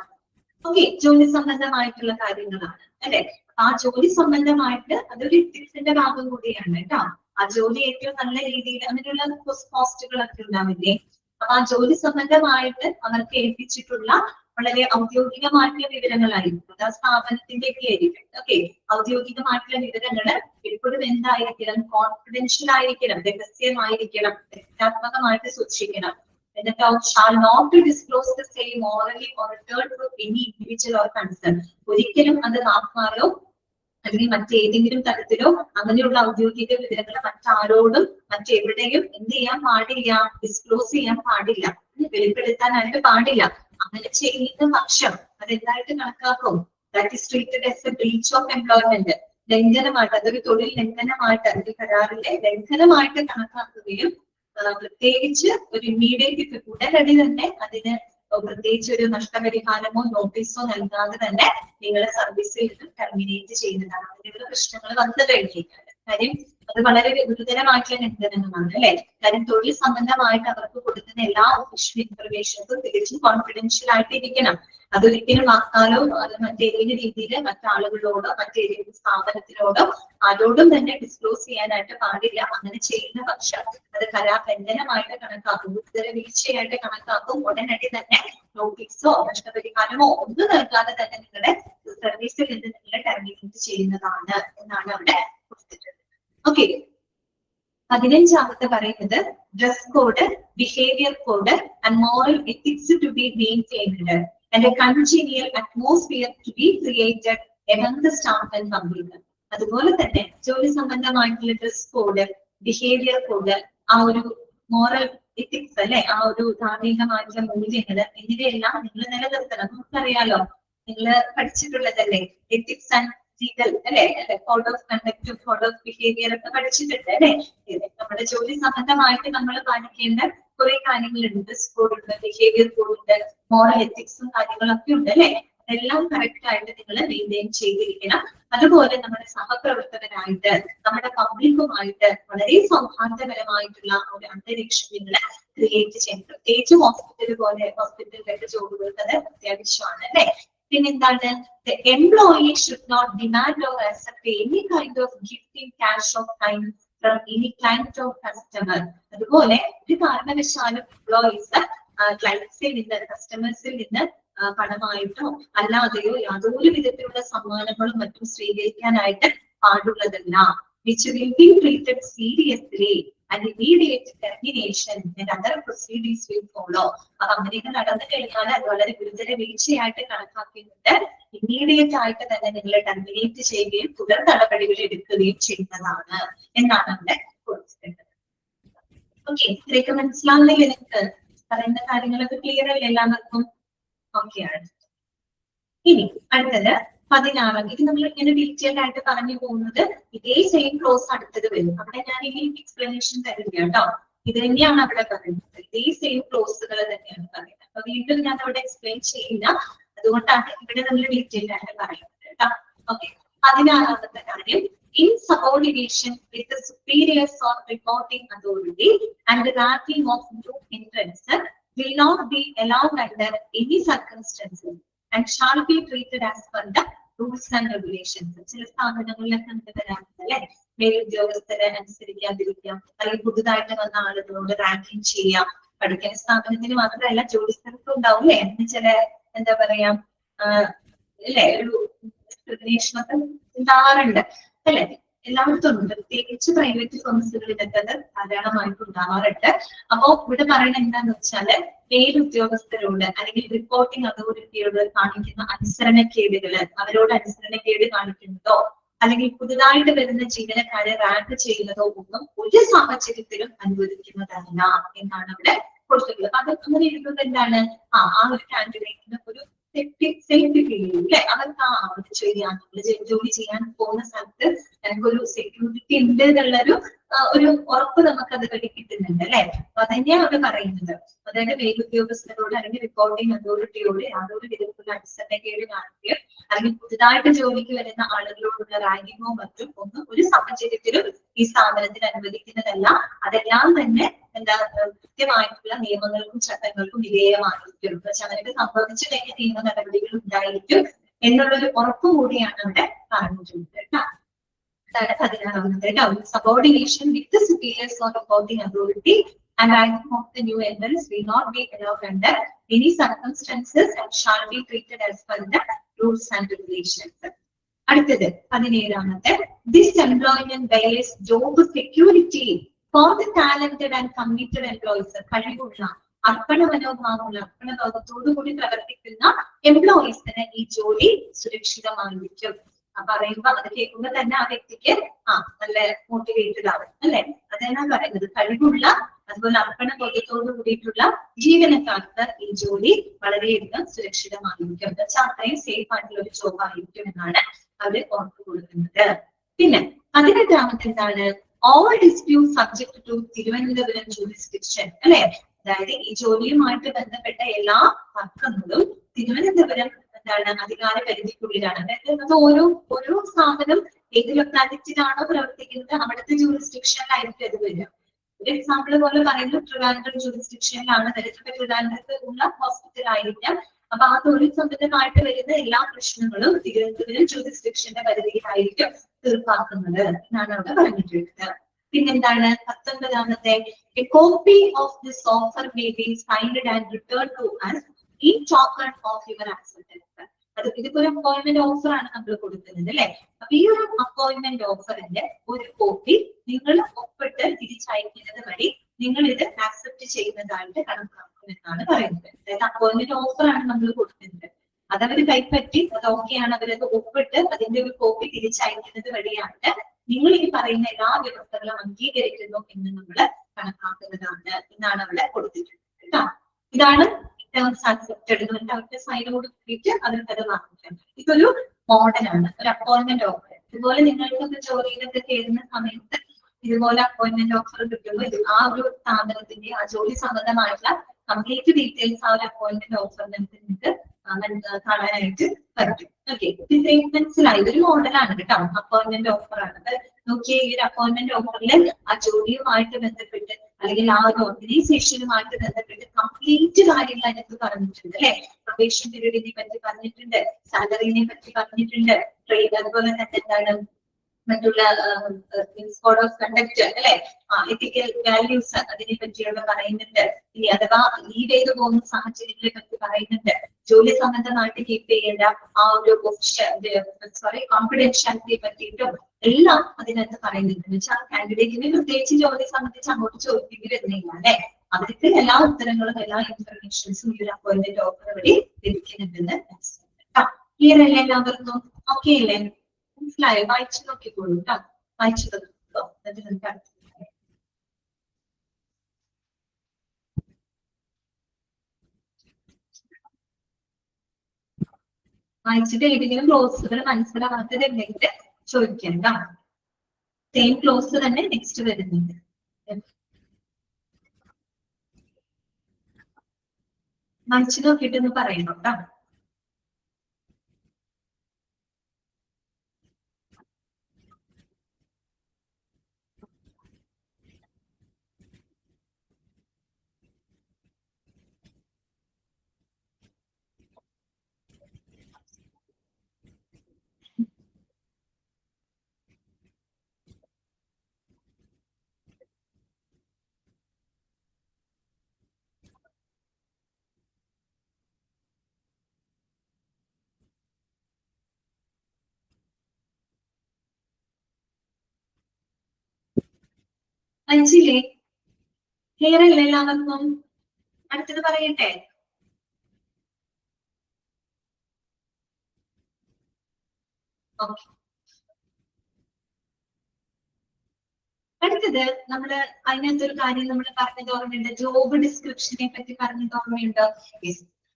ഓക്കെ, ജോലി സംബന്ധമായിട്ടുള്ള കാര്യങ്ങളാണ് അല്ലെ. ആ ജോലി സംബന്ധമായിട്ട് അതൊരു എത്തിക്സിന്റെ ഭാഗം കൂടിയാണ് കേട്ടോ. ആ ജോലി ഏറ്റവും നല്ല രീതിയിൽ അങ്ങനെയുള്ള പോസ്റ്റുകളൊക്കെ ഉണ്ടാവില്ലേ. അപ്പൊ ആ ജോലി സംബന്ധമായിട്ട് അവർക്ക് ഏൽപ്പിച്ചിട്ടുള്ള വളരെ ഔദ്യോഗികമായിട്ടുള്ള വിവരങ്ങളായിരിക്കും. അത് ആ സ്ഥാപനത്തിന്റെ ഒക്കെ ആയിരിക്കും. ഓക്കെ, ഔദ്യോഗികമായിട്ടുള്ള വിവരങ്ങള് എപ്പോഴും എന്തായിരിക്കണം? കോൺഫിഡൻഷ്യൽ ആയിരിക്കണം, രഹസ്യമായിരിക്കണം, രഹസ്യാത്മകമായിട്ട് സൂക്ഷിക്കണം. എന്നിട്ട് shall not disclose the same orally or return to any individual or concern. ഒരിക്കലും അത് വാക്കാലോ അല്ലെങ്കിൽ മറ്റേതെങ്കിലും തരത്തിലോ അങ്ങനെയുള്ള ഔദ്യോഗിക വിവരങ്ങൾ മറ്റാരോടും മറ്റെവിടെയും എന്ത് ചെയ്യാൻ പാടില്ല, ഡിസ്ക്ലോസ് ചെയ്യാൻ പാടില്ല, വെളിപ്പെടുത്താനായിട്ട് പാടില്ല. അങ്ങനെ ചെയ്യുന്ന പക്ഷം അതെന്തായിട്ട് കണക്കാക്കും? That is treated as a breach of employment. ലംഘനമായിട്ട്, അതൊരു തൊഴിൽ ലംഘനമായിട്ട് അല്ലെങ്കിൽ കരാറിലെ ലംഘനമായിട്ട് കണക്കാക്കുകയും പ്രത്യേകിച്ച് ഒരു ഇമ്മീഡിയറ്റ് ഉടനടി തന്നെ അതിന് പ്രത്യേകിച്ച് ഒരു നഷ്ടപരിഹാരമോ നോട്ടീസോ നൽകാതെ തന്നെ നിങ്ങളെ സർവീസിൽ നിന്ന് ടെർമിനേറ്റ് ചെയ്യുന്നതാണ്. അതിനുള്ള പ്രശ്നങ്ങൾ വന്നു കഴിഞ്ഞാൽ കാര്യം അത് വളരെ ഗുരുതരമായിട്ടുള്ള ലംഘനമാണ് അല്ലെ. കാര്യം തൊഴിൽ സംബന്ധമായിട്ട് അവർക്ക് കൊടുക്കുന്ന എല്ലാ ഒഫീഷ്യൽ ഇൻഫർമേഷൻസും തികച്ചും കോൺഫിഡൻഷ്യൽ ആയിട്ട് ഇരിക്കണം. അതൊരിക്കലും വാക്കാലോ അത് മറ്റേതെങ്കിലും രീതിയിൽ മറ്റാളുകളോടോ മറ്റേതെങ്കിലും സ്ഥാപനത്തിനോടോ ആരോടും തന്നെ ഡിസ്ക്ലോസ് ചെയ്യാനായിട്ട് പാടില്ല. അങ്ങനെ ചെയ്യുന്ന പക്ഷം അത് കരാബന്ധനമായിട്ട് കണക്കാക്കും, ഗുരുതര വീഴ്ചയായിട്ട് കണക്കാക്കും. ഉടനടി തന്നെ നോട്ടീസോ നഷ്ടപരിഹാരമോ ഒന്നും നൽകാതെ തന്നെ നിങ്ങളുടെ സർവീസിൽ നിന്ന് നിങ്ങളെ ടെർമിനേറ്റ് ചെയ്യുന്നതാണ് എന്നാണ് അവിടെ കൊടുത്തിട്ടുള്ളത്. ഓക്കെ, 15ാമത്തെ പറയുന്നത് dress code, behaviour code and moral ethics to be maintained and a congenial atmosphere to be created among the staff and public. അതുപോലെ തന്നെ ജോലി സംബന്ധമായിട്ടുള്ള ഡ്രസ് കോഡ്, ബിഹേവിയർ കോഡ്, ആ ഒരു മോറൽ എത്തിക്സ് അല്ലെ, ആ ഒരു ധാർമ്മികമായിട്ടുള്ള മൂല്യങ്ങള് എന്നിവയെല്ലാം നിങ്ങൾ നിലനിർത്തണം. നമുക്കറിയാലോ, നിങ്ങൾ പഠിച്ചിട്ടുള്ളതല്ലേ എത്തിക്സ് ആൻഡ് ലീഗൽ അല്ലെ, code of conduct, code of behaviour ഒക്കെ പഠിച്ചിട്ടുണ്ട് അല്ലെ. നമ്മുടെ ജോലി സംബന്ധമായിട്ട് നമ്മൾ പാലിക്കേണ്ട കുറെ കാര്യങ്ങളുണ്ട്. ഡ്രസ് കോഡ് ഉണ്ട്, ബിഹേവിയർ കോഡ് ഉണ്ട്, മോറൽ എത്തിക്സും കാര്യങ്ങളൊക്കെ ഉണ്ട് അല്ലെ. അതെല്ലാം കറക്റ്റ് ആയിട്ട് നിങ്ങൾ മെയിൻറ്റെയിൻ ചെയ്തിരിക്കണം. അതുപോലെ നമ്മുടെ സഹപ്രവർത്തകരായിട്ട് നമ്മുടെ പബ്ലിക്കുമായിട്ട് വളരെ സൗഹാർദ്ദപരമായിട്ടുള്ള ഒരു അന്തരീക്ഷം നിങ്ങൾ ക്രിയേറ്റ് ചെയ്യണം. പ്രത്യേകിച്ച് ഹോസ്പിറ്റലിലൊക്കെ ജോലികൾക്ക് അത് അത്യാവശ്യമാണ് അല്ലെ. പിന്നെന്താണ്, the employee should not demand or accept any kind of gift in cash or time from any client or customer. അതുപോലെ ഒരു കാരണവശാലും എംപ്ലോയീസ് ക്ലയൻസിൽ നിന്ന് കസ്റ്റമേഴ്സിൽ നിന്ന് പണമായിട്ടോ അല്ലാതെയോ യാതൊരു വിധത്തിലുള്ള സമ്മാനങ്ങളും മറ്റും സ്വീകരിക്കാനായിട്ട് പാടുള്ളതല്ല. which will be treated seriously and immediate termination and other proceedings will follow. അപ്പൊ അങ്ങനെയൊക്കെ നടന്നു കഴിഞ്ഞാൽ അത് വളരെ ഗുരുതര വീഴ്ചയായിട്ട് കണക്കാക്കിയിട്ട് ഇമ്മീഡിയറ്റ് ആയിട്ട് തന്നെ നിങ്ങളെ ടെർമിനേറ്റ് ചെയ്യുകയും തുടർ നടപടികൾ എടുക്കുകയും ചെയ്യുന്നതാണ് എന്നാണ് അവിടെ കൊടുത്തിട്ടുള്ളത്. ഓക്കെ, ഇത്രയൊക്കെ മനസ്സിലാവുന്നില്ലേ നിങ്ങൾക്ക്? പറയുന്ന കാര്യങ്ങളൊക്കെ ക്ലിയർ അല്ലേ എല്ലാവർക്കും? ഓക്കെ ആണ്. ഇനി അടുത്തത് 16. ഇത് നമ്മൾ ഇങ്ങനെ ഡീറ്റെയിൽ ആയിട്ട് പറഞ്ഞു പോകുന്നത് ഇതേ സെയിം ക്ലോസ് അടുത്തത് വരും. അവിടെ ഞാൻ ഇനി എക്സ്പ്ലനേഷൻ തരില്ല കേട്ടോ. ഇത് തന്നെയാണ് അവിടെ പറയുന്നത്, ഇതേ സെയിം ക്ലോസുകൾ തന്നെയാണ് പറയുന്നത്. അപ്പൊ വീണ്ടും ഞാൻ അവിടെ എക്സ്പ്ലെയിൻ ചെയ്യില്ല, അതുകൊണ്ടാണ് ഇവിടെ നമ്മൾ ഡീറ്റെയിൽ ആയിട്ട് പറയുന്നത് കേട്ടോ. ഓക്കെ, 16ാമത്തെ കാര്യം, insubordination with the superiors or reporting authority and the ranking of new entrants will not be allowed under any circumstances and shall be treated as per the rules and regulations. ചില സ്ഥാപനങ്ങളിലൊക്കെ നമുക്ക് തരാറുണ്ട് അല്ലെ, മേലുദ്യോഗസ്ഥരെ അനുസരിക്കാതിരിക്കാം, അല്ലെങ്കിൽ പുതുതായിട്ട് വന്ന ആളുകളോട് ranking ചെയ്യാം. പഠിക്കുന്ന സ്ഥാപനത്തിന് മാത്രമല്ല ജോലി സ്ഥലത്തും ഉണ്ടാവും അല്ലെ, എന്ന് ചില എന്താ പറയാ അല്ലെ ഒരു ഡിസ്ക്രിമിനേഷനൊക്കെ ഉണ്ടാവാറുണ്ട് അല്ലെ. എല്ലായിടത്തും ഉണ്ട്, പ്രത്യേകിച്ച് പ്രൈവറ്റ് ഫേംസുകളിലൊക്കെ അത് ധാരാളമായിട്ട് ഉണ്ടാവാറുണ്ട്. അപ്പോ ഇവിടെ പറയുന്നത് എന്താന്ന് വെച്ചാല് മേലുദ്യോഗസ്ഥരോട് അല്ലെങ്കിൽ റിപ്പോർട്ടിംഗ് അതോറിറ്റിയോട് കാണിക്കുന്ന അനുസരണക്കേടുകള്, അവരോട് അനുസരണക്കേട് കാണിക്കുന്നതോ അല്ലെങ്കിൽ പുതുതായിട്ട് വരുന്ന ജീവനക്കാരെ റാങ്ക് ചെയ്യുന്നതോ ഒന്നും ഒരു സാഹചര്യത്തിലും അനുവദിക്കുന്നതല്ല എന്നാണ് ഇവിടെ കൊടുത്തിട്ടുള്ളത്. അത് അങ്ങനെ എഴുതുന്നത് എന്താണ്, ആ ഒരു കാൻഡിഡേറ്റിന് ഒരു സേഫ്റ്റി ഫീൽ ചെയ്യും അല്ലെ. അവർക്ക് അവർക്ക് ശരിയാണ്, ജോലി ചെയ്യാൻ പോകുന്ന സ്ഥലത്ത് ഞങ്ങൾക്കൊരു സെക്യൂരിറ്റി ഉണ്ട് എന്നുള്ളൊരു ഒരു ഉറപ്പ് നമുക്കത് വഴി കിട്ടുന്നുണ്ട് അല്ലെ. അപ്പൊ അതന്നെയാണ് അവിടെ പറയുന്നത്. അതായത് മേലുദ്യോഗസ്ഥരോട് അല്ലെങ്കിൽ റിപ്പോർട്ടിംഗ് അതോറിറ്റിയോട് യാതൊരു വിധത്തിലുള്ള അനുസരണക്കേട് കാണിക്കുകയോ അല്ലെങ്കിൽ പുതുതായിട്ട് ജോലിക്ക് വരുന്ന ആളുകളോടുള്ള റാങ്കിങ്ങോ മറ്റും ഒന്നും ഒരു സാഹചര്യത്തിലും ഈ സ്ഥാപനത്തിന് അനുവദിക്കുന്നതല്ല. അതെല്ലാം തന്നെ എന്താ കൃത്യമായിട്ടുള്ള നിയമങ്ങൾക്കും ചട്ടങ്ങൾക്കും വിധേയമായിരിക്കും. പക്ഷെ അവർക്ക് സംഭവിച്ചു കഴിഞ്ഞ നിയമ നടപടികൾ ഉണ്ടായിരിക്കും എന്നുള്ളൊരു ഉറപ്പ് കൂടിയാണ് അവിടെ പറഞ്ഞിട്ടുള്ളത് കേട്ടോ. അതാണ് 16ാമത് കേട്ടോ. Subordination with the superiors or reporting authority and ranking of the new entrants will not be allowed under any circumstances and shall be treated as per the rules and regulations. അടുത്തത് 17ാമത്തെ, this employment violates job security for the talented and committed employees. കഴിവുള്ള അർപ്പണ മനോഭാവമുള്ള അർപ്പണബോധത്തോടുകൂടി പ്രവർത്തിക്കുന്ന എംപ്ലോയീസിന് ഈ ജോലി സുരക്ഷിതമായിരിക്കും. പറയുമ്പോ അത് കേൾക്കുമ്പോ തന്നെ ആ വ്യക്തിക്ക് നല്ല മോട്ടിവേറ്റഡ് ആവും അല്ലെ. അതാണ് പറയുന്നത്, കഴിവുള്ള അതുപോലെ അർപ്പണ ബോധത്തോടു കൂടിയിട്ടുള്ള ജീവനക്കാർക്ക് ഈ ജോലി വളരെയധികം സുരക്ഷിതമായിരിക്കും. അത്രയും സേഫ് ആയിട്ടുള്ള ഒരു ജോബ് ആയിരിക്കും എന്നാണ് അവര് ഉറപ്പ് കൊടുക്കുന്നത്. പിന്നെ 18ാമത്തെ എന്താണ്? All dispute subject to Thiruvananthapuram jurisdiction അല്ലെ. അതായത് ഈ ജോലിയുമായിട്ട് ബന്ധപ്പെട്ട എല്ലാ തർക്കങ്ങളും തിരുവനന്തപുരം എന്താണ് അധികാര പരിധിക്കുള്ളിലാണ്. അതായത് അത് ഓരോ സ്ഥാപനം ഏത് ലൊക്കാലിറ്റിയിലാണോ പ്രവർത്തിക്കുന്നത് അവിടുത്തെ ജൂറിസ്ഡിക്ഷനിലായിരിക്കും അത് വരിക. ഒരു എക്സാമ്പിൾ പോലെ പറയുന്നത് ട്രിവാൻഡ്രം ജൂറിസ്ഡിക്ഷനിലാണ് വരുന്നത്. ട്രിവാൻഡ്രത്ത് ഉള്ള ഹോസ്പിറ്റൽ ആയിരിക്കാം. അപ്പൊ ആ തൊഴിൽ സംബന്ധമായിട്ട് വരുന്ന എല്ലാ പ്രശ്നങ്ങളും തിരുവനന്തപുരം ജൂറിസ്ഡിക്ഷന്റെ പരിധിയിലായിരിക്കും തീർപ്പാക്കുന്നത് എന്നാണ് അവിടെ പറഞ്ഞിട്ടുള്ളത്. പിന്നെന്താണ് 19ാമത്തെ? A copy of this offer may be signed and return to us in token of your acceptance. അത് ഇതിപ്പോ ഒരു അപ്പോയിന്റ്മെന്റ് ഓഫർ ആണ് നമ്മൾ കൊടുക്കുന്നത് അല്ലെ. അപ്പൊ ഈ ഒരു അപ്പോയിന്റ്മെന്റ് ഓഫറിന്റെ ഒരു കോപ്പി നിങ്ങൾ ഒപ്പിട്ട് തിരിച്ചയക്കുന്നത് വഴി നിങ്ങൾ ഇത് ആക്സെപ്റ്റ് ചെയ്യുന്നതായിട്ട് കണക്കാക്കുമെന്നാണ് പറയുന്നത്. അതായത് അപ്പോയിന്റ്മെന്റ് ഓഫർ ആണ് നമ്മൾ കൊടുക്കുന്നത്, അതവർ കൈപ്പറ്റി അത് ഓക്കെയാണ്, അവരത് ഒപ്പിട്ട് അതിന്റെ ഒരു കോപ്പി തിരിച്ചയക്കുന്നത് വഴിയായിട്ട് നിങ്ങൾ ഈ പറയുന്ന എല്ലാ വ്യവസ്ഥകളും അംഗീകരിക്കുന്നു എന്ന് നമ്മൾ കണക്കാക്കുന്നതാണ് എന്നാണ് അവിടെ കൊടുത്തിട്ടുള്ളത് കേട്ടോ. ഇതാണ് ടേംസ് ആക്സെപ്റ്റഡ് എന്ന് അവരുടെ സൈനോട് കൂടിയിട്ട് അവർക്കത് വാങ്ങിക്കാം. ഇതൊരു മോഡലാണ്, ഒരു അപ്പോയിന്റ്മെന്റ് ഓഫർ. ഇതുപോലെ നിങ്ങൾക്കൊക്കെ ജോലിയിലൊക്കെ കയറുന്ന സമയത്ത് ഇതുപോലെ അപ്പോയിന്റ്മെന്റ് ഓഫർ കിട്ടുമ്പോൾ ആ ഒരു സ്ഥാപനത്തിന്റെ ആ ജോലി സംബന്ധമായിട്ടുള്ള കംപ്ലീറ്റ് ഡീറ്റെയിൽസ് ആ ഒരു അപ്പോയിന്റ്മെന്റ് ഓഫറിൽ നിങ്ങൾക്ക് കാണാനായിട്ട് പറ്റും. ഓക്കെ, മനസ്സിലായി. ഇതൊരു മോഡലാണ് കേട്ടോ, അപ്പോയിന്റ്മെന്റ് ഓഫർ ആണ്. നോക്കിയേ, ഈ ഒരു അപ്പോയിന്റ്മെന്റ് ഓഫറിൽ ആ ജോലിയുമായിട്ട് ബന്ധപ്പെട്ട് അല്ലെങ്കിൽ ആ ഒരു ഓർഗനൈസേഷനുമായിട്ട് ബന്ധപ്പെട്ട് കംപ്ലീറ്റ് കാര്യങ്ങൾ അതിനകത്ത് പറഞ്ഞിട്ടുണ്ട് അല്ലെ. പ്രൊബേഷൻ പീരീഡിനെ പറ്റി പറഞ്ഞിട്ടുണ്ട്, സാലറിനെ പറ്റി പറഞ്ഞിട്ടുണ്ട്, ട്രേഡ് അതുപോലെ തന്നെ എന്താണ് മറ്റുള്ള കോഡ് ഓഫ് കണ്ടക്ട് അല്ലെ, എത്തിക്കൽ വാല്യൂസ് അതിനെ പറ്റിയുള്ള പറയുന്നുണ്ട്. ഇനി അഥവാ ലീവ് ചെയ്തു പോകുന്ന സാഹചര്യങ്ങളെ പറ്റി പറയുന്നുണ്ട്. ജോലി സംബന്ധമായിട്ട് കീപ്പ് ചെയ്യേണ്ട ആ ഒരു കോൺഫിഡൻഷ്യാലിറ്റിയെ പറ്റിയിട്ടും എല്ലാം അതിനകത്ത് പറയുന്നുണ്ട്. എന്ന് വെച്ചാൽ കാൻഡിഡേറ്റിനെ പ്രത്യേകിച്ച് ജോലി സംബന്ധിച്ച് അങ്ങോട്ട് ചോദിക്കേണ്ടി വരുന്നില്ല അല്ലെ. അവർക്ക് എല്ലാ ഉത്തരങ്ങളും എല്ലാ ഇൻഫർമേഷൻസും ഈ ഒരു അപ്പോയിന്റ്മെന്റ് ഓഫർ വഴി ലഭിക്കുന്നുണ്ടെന്ന് മനസ്സിലാക്കാം. ക്ലിയർ അല്ലേ എല്ലാവർക്കും? ഓക്കെ അല്ലേ? മനസ്സിലായോ? വായിച്ചു നോക്കിക്കോളൂ കേട്ടോ, വായിച്ചു നോക്കിക്കോ. എന്നിട്ട് നമുക്ക് അടുത്ത വായിച്ചിട്ട് ഏതെങ്കിലും ക്ലോസുകൾ മനസ്സിലാവാത്തതുണ്ടെങ്കിൽ ചോദിക്കണ്ട. സെയിം ക്ലോസ് തന്നെ നെക്സ്റ്റ് വരുന്നുണ്ട്. വായിച്ചു നോക്കിയിട്ടൊന്ന് പറയണം കേട്ടോ. വായിച്ചില്ലേ? ക്ലിയർ അല്ലേ എല്ലാവർക്കും? അടുത്തത് പറയട്ടെ. ഓക്കെ, അടുത്തത് നമ്മള് അതിനകത്തൊരു കാര്യം നമ്മൾ പറഞ്ഞത് ഓർമ്മയുണ്ട്, ജോബ് ഡിസ്ക്രിപ്ഷനെ പറ്റി പറഞ്ഞത് ഓർമ്മയുണ്ടോ?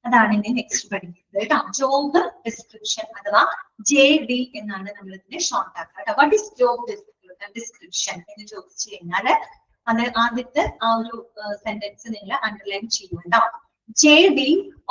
അതാണ് ഇനി നെക്സ്റ്റ് പഠിക്കുന്നത് കേട്ടോ. ജോബ് ഡിസ്ക്രിപ്ഷൻ അഥവാ JD എന്നാണ് നമ്മൾ ഇതിനെ ഷോർട്ട് ആക്കുക. വാട്ട് ഈസ് ജോബ് ഡിസ്ക്രിപ്ഷൻ എന്ന് ചോദിച്ചു കഴിഞ്ഞാൽ അത് ആദ്യത്തെ ആ ഒരു സെന്റൻസ് നിങ്ങൾ അണ്ടർലൈൻ ചെയ്യണ്ട. JD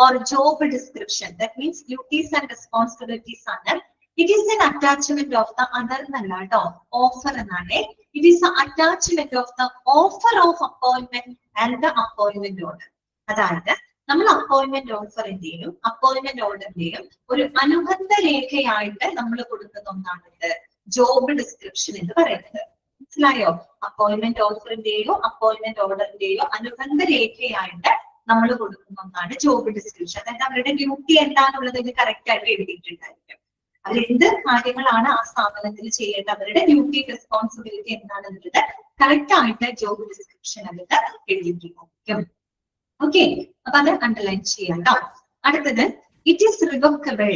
or job description, that means duties and responsibilities ആണ്. It is an attachment of the other എന്നല്ല കേട്ടോ, ഓഫർ എന്നാണ്. It is an attachment of the offer of appointment and the appointment order. അതായത് നമ്മൾ appointment ഓഫറിന്റെയും appointment ഓർഡറിന്റെയും ഒരു അനുബന്ധ രേഖയായിട്ട് നമ്മൾ കൊടുക്കുന്ന ഒന്നാണ് ജോബ് ഡിസ്ക്രിപ്ഷൻ എന്ന് പറയുന്നത്. മനസ്സിലായോ? അപ്പോയിന്റ്മെന്റ് ഓഫറിന്റെയോ അപ്പോയിന്റ്മെന്റ് ഓർഡറിന്റെയോ അനുബന്ധ രേഖയായിട്ട് നമ്മൾ കൊടുക്കുന്ന ഒന്നാണ് ജോബ് ഡിസ്ക്രിപ്ഷൻ. അതായത് അവരുടെ ഡ്യൂട്ടി എന്താണെന്നുള്ളത് കറക്റ്റ് ആയിട്ട് എഴുതിയിട്ടുണ്ടായിരിക്കും. അവർ എന്ത് കാര്യങ്ങളാണ് ആ സ്ഥാപനത്തിൽ ചെയ്യേണ്ടത്, അവരുടെ ഡ്യൂട്ടി റെസ്പോൺസിബിലിറ്റി എന്താണെന്നുള്ളത് കറക്റ്റ് ആയിട്ട് ജോബ് ഡിസ്ക്രിപ്ഷൻ അതിൽ എഴുതിയിട്ടുണ്ടായിരിക്കും. ഓക്കെ, അപ്പൊ അത് അണ്ടർലൈൻ ചെയ്യാം കേട്ടോ. അടുത്തത്, it is revocable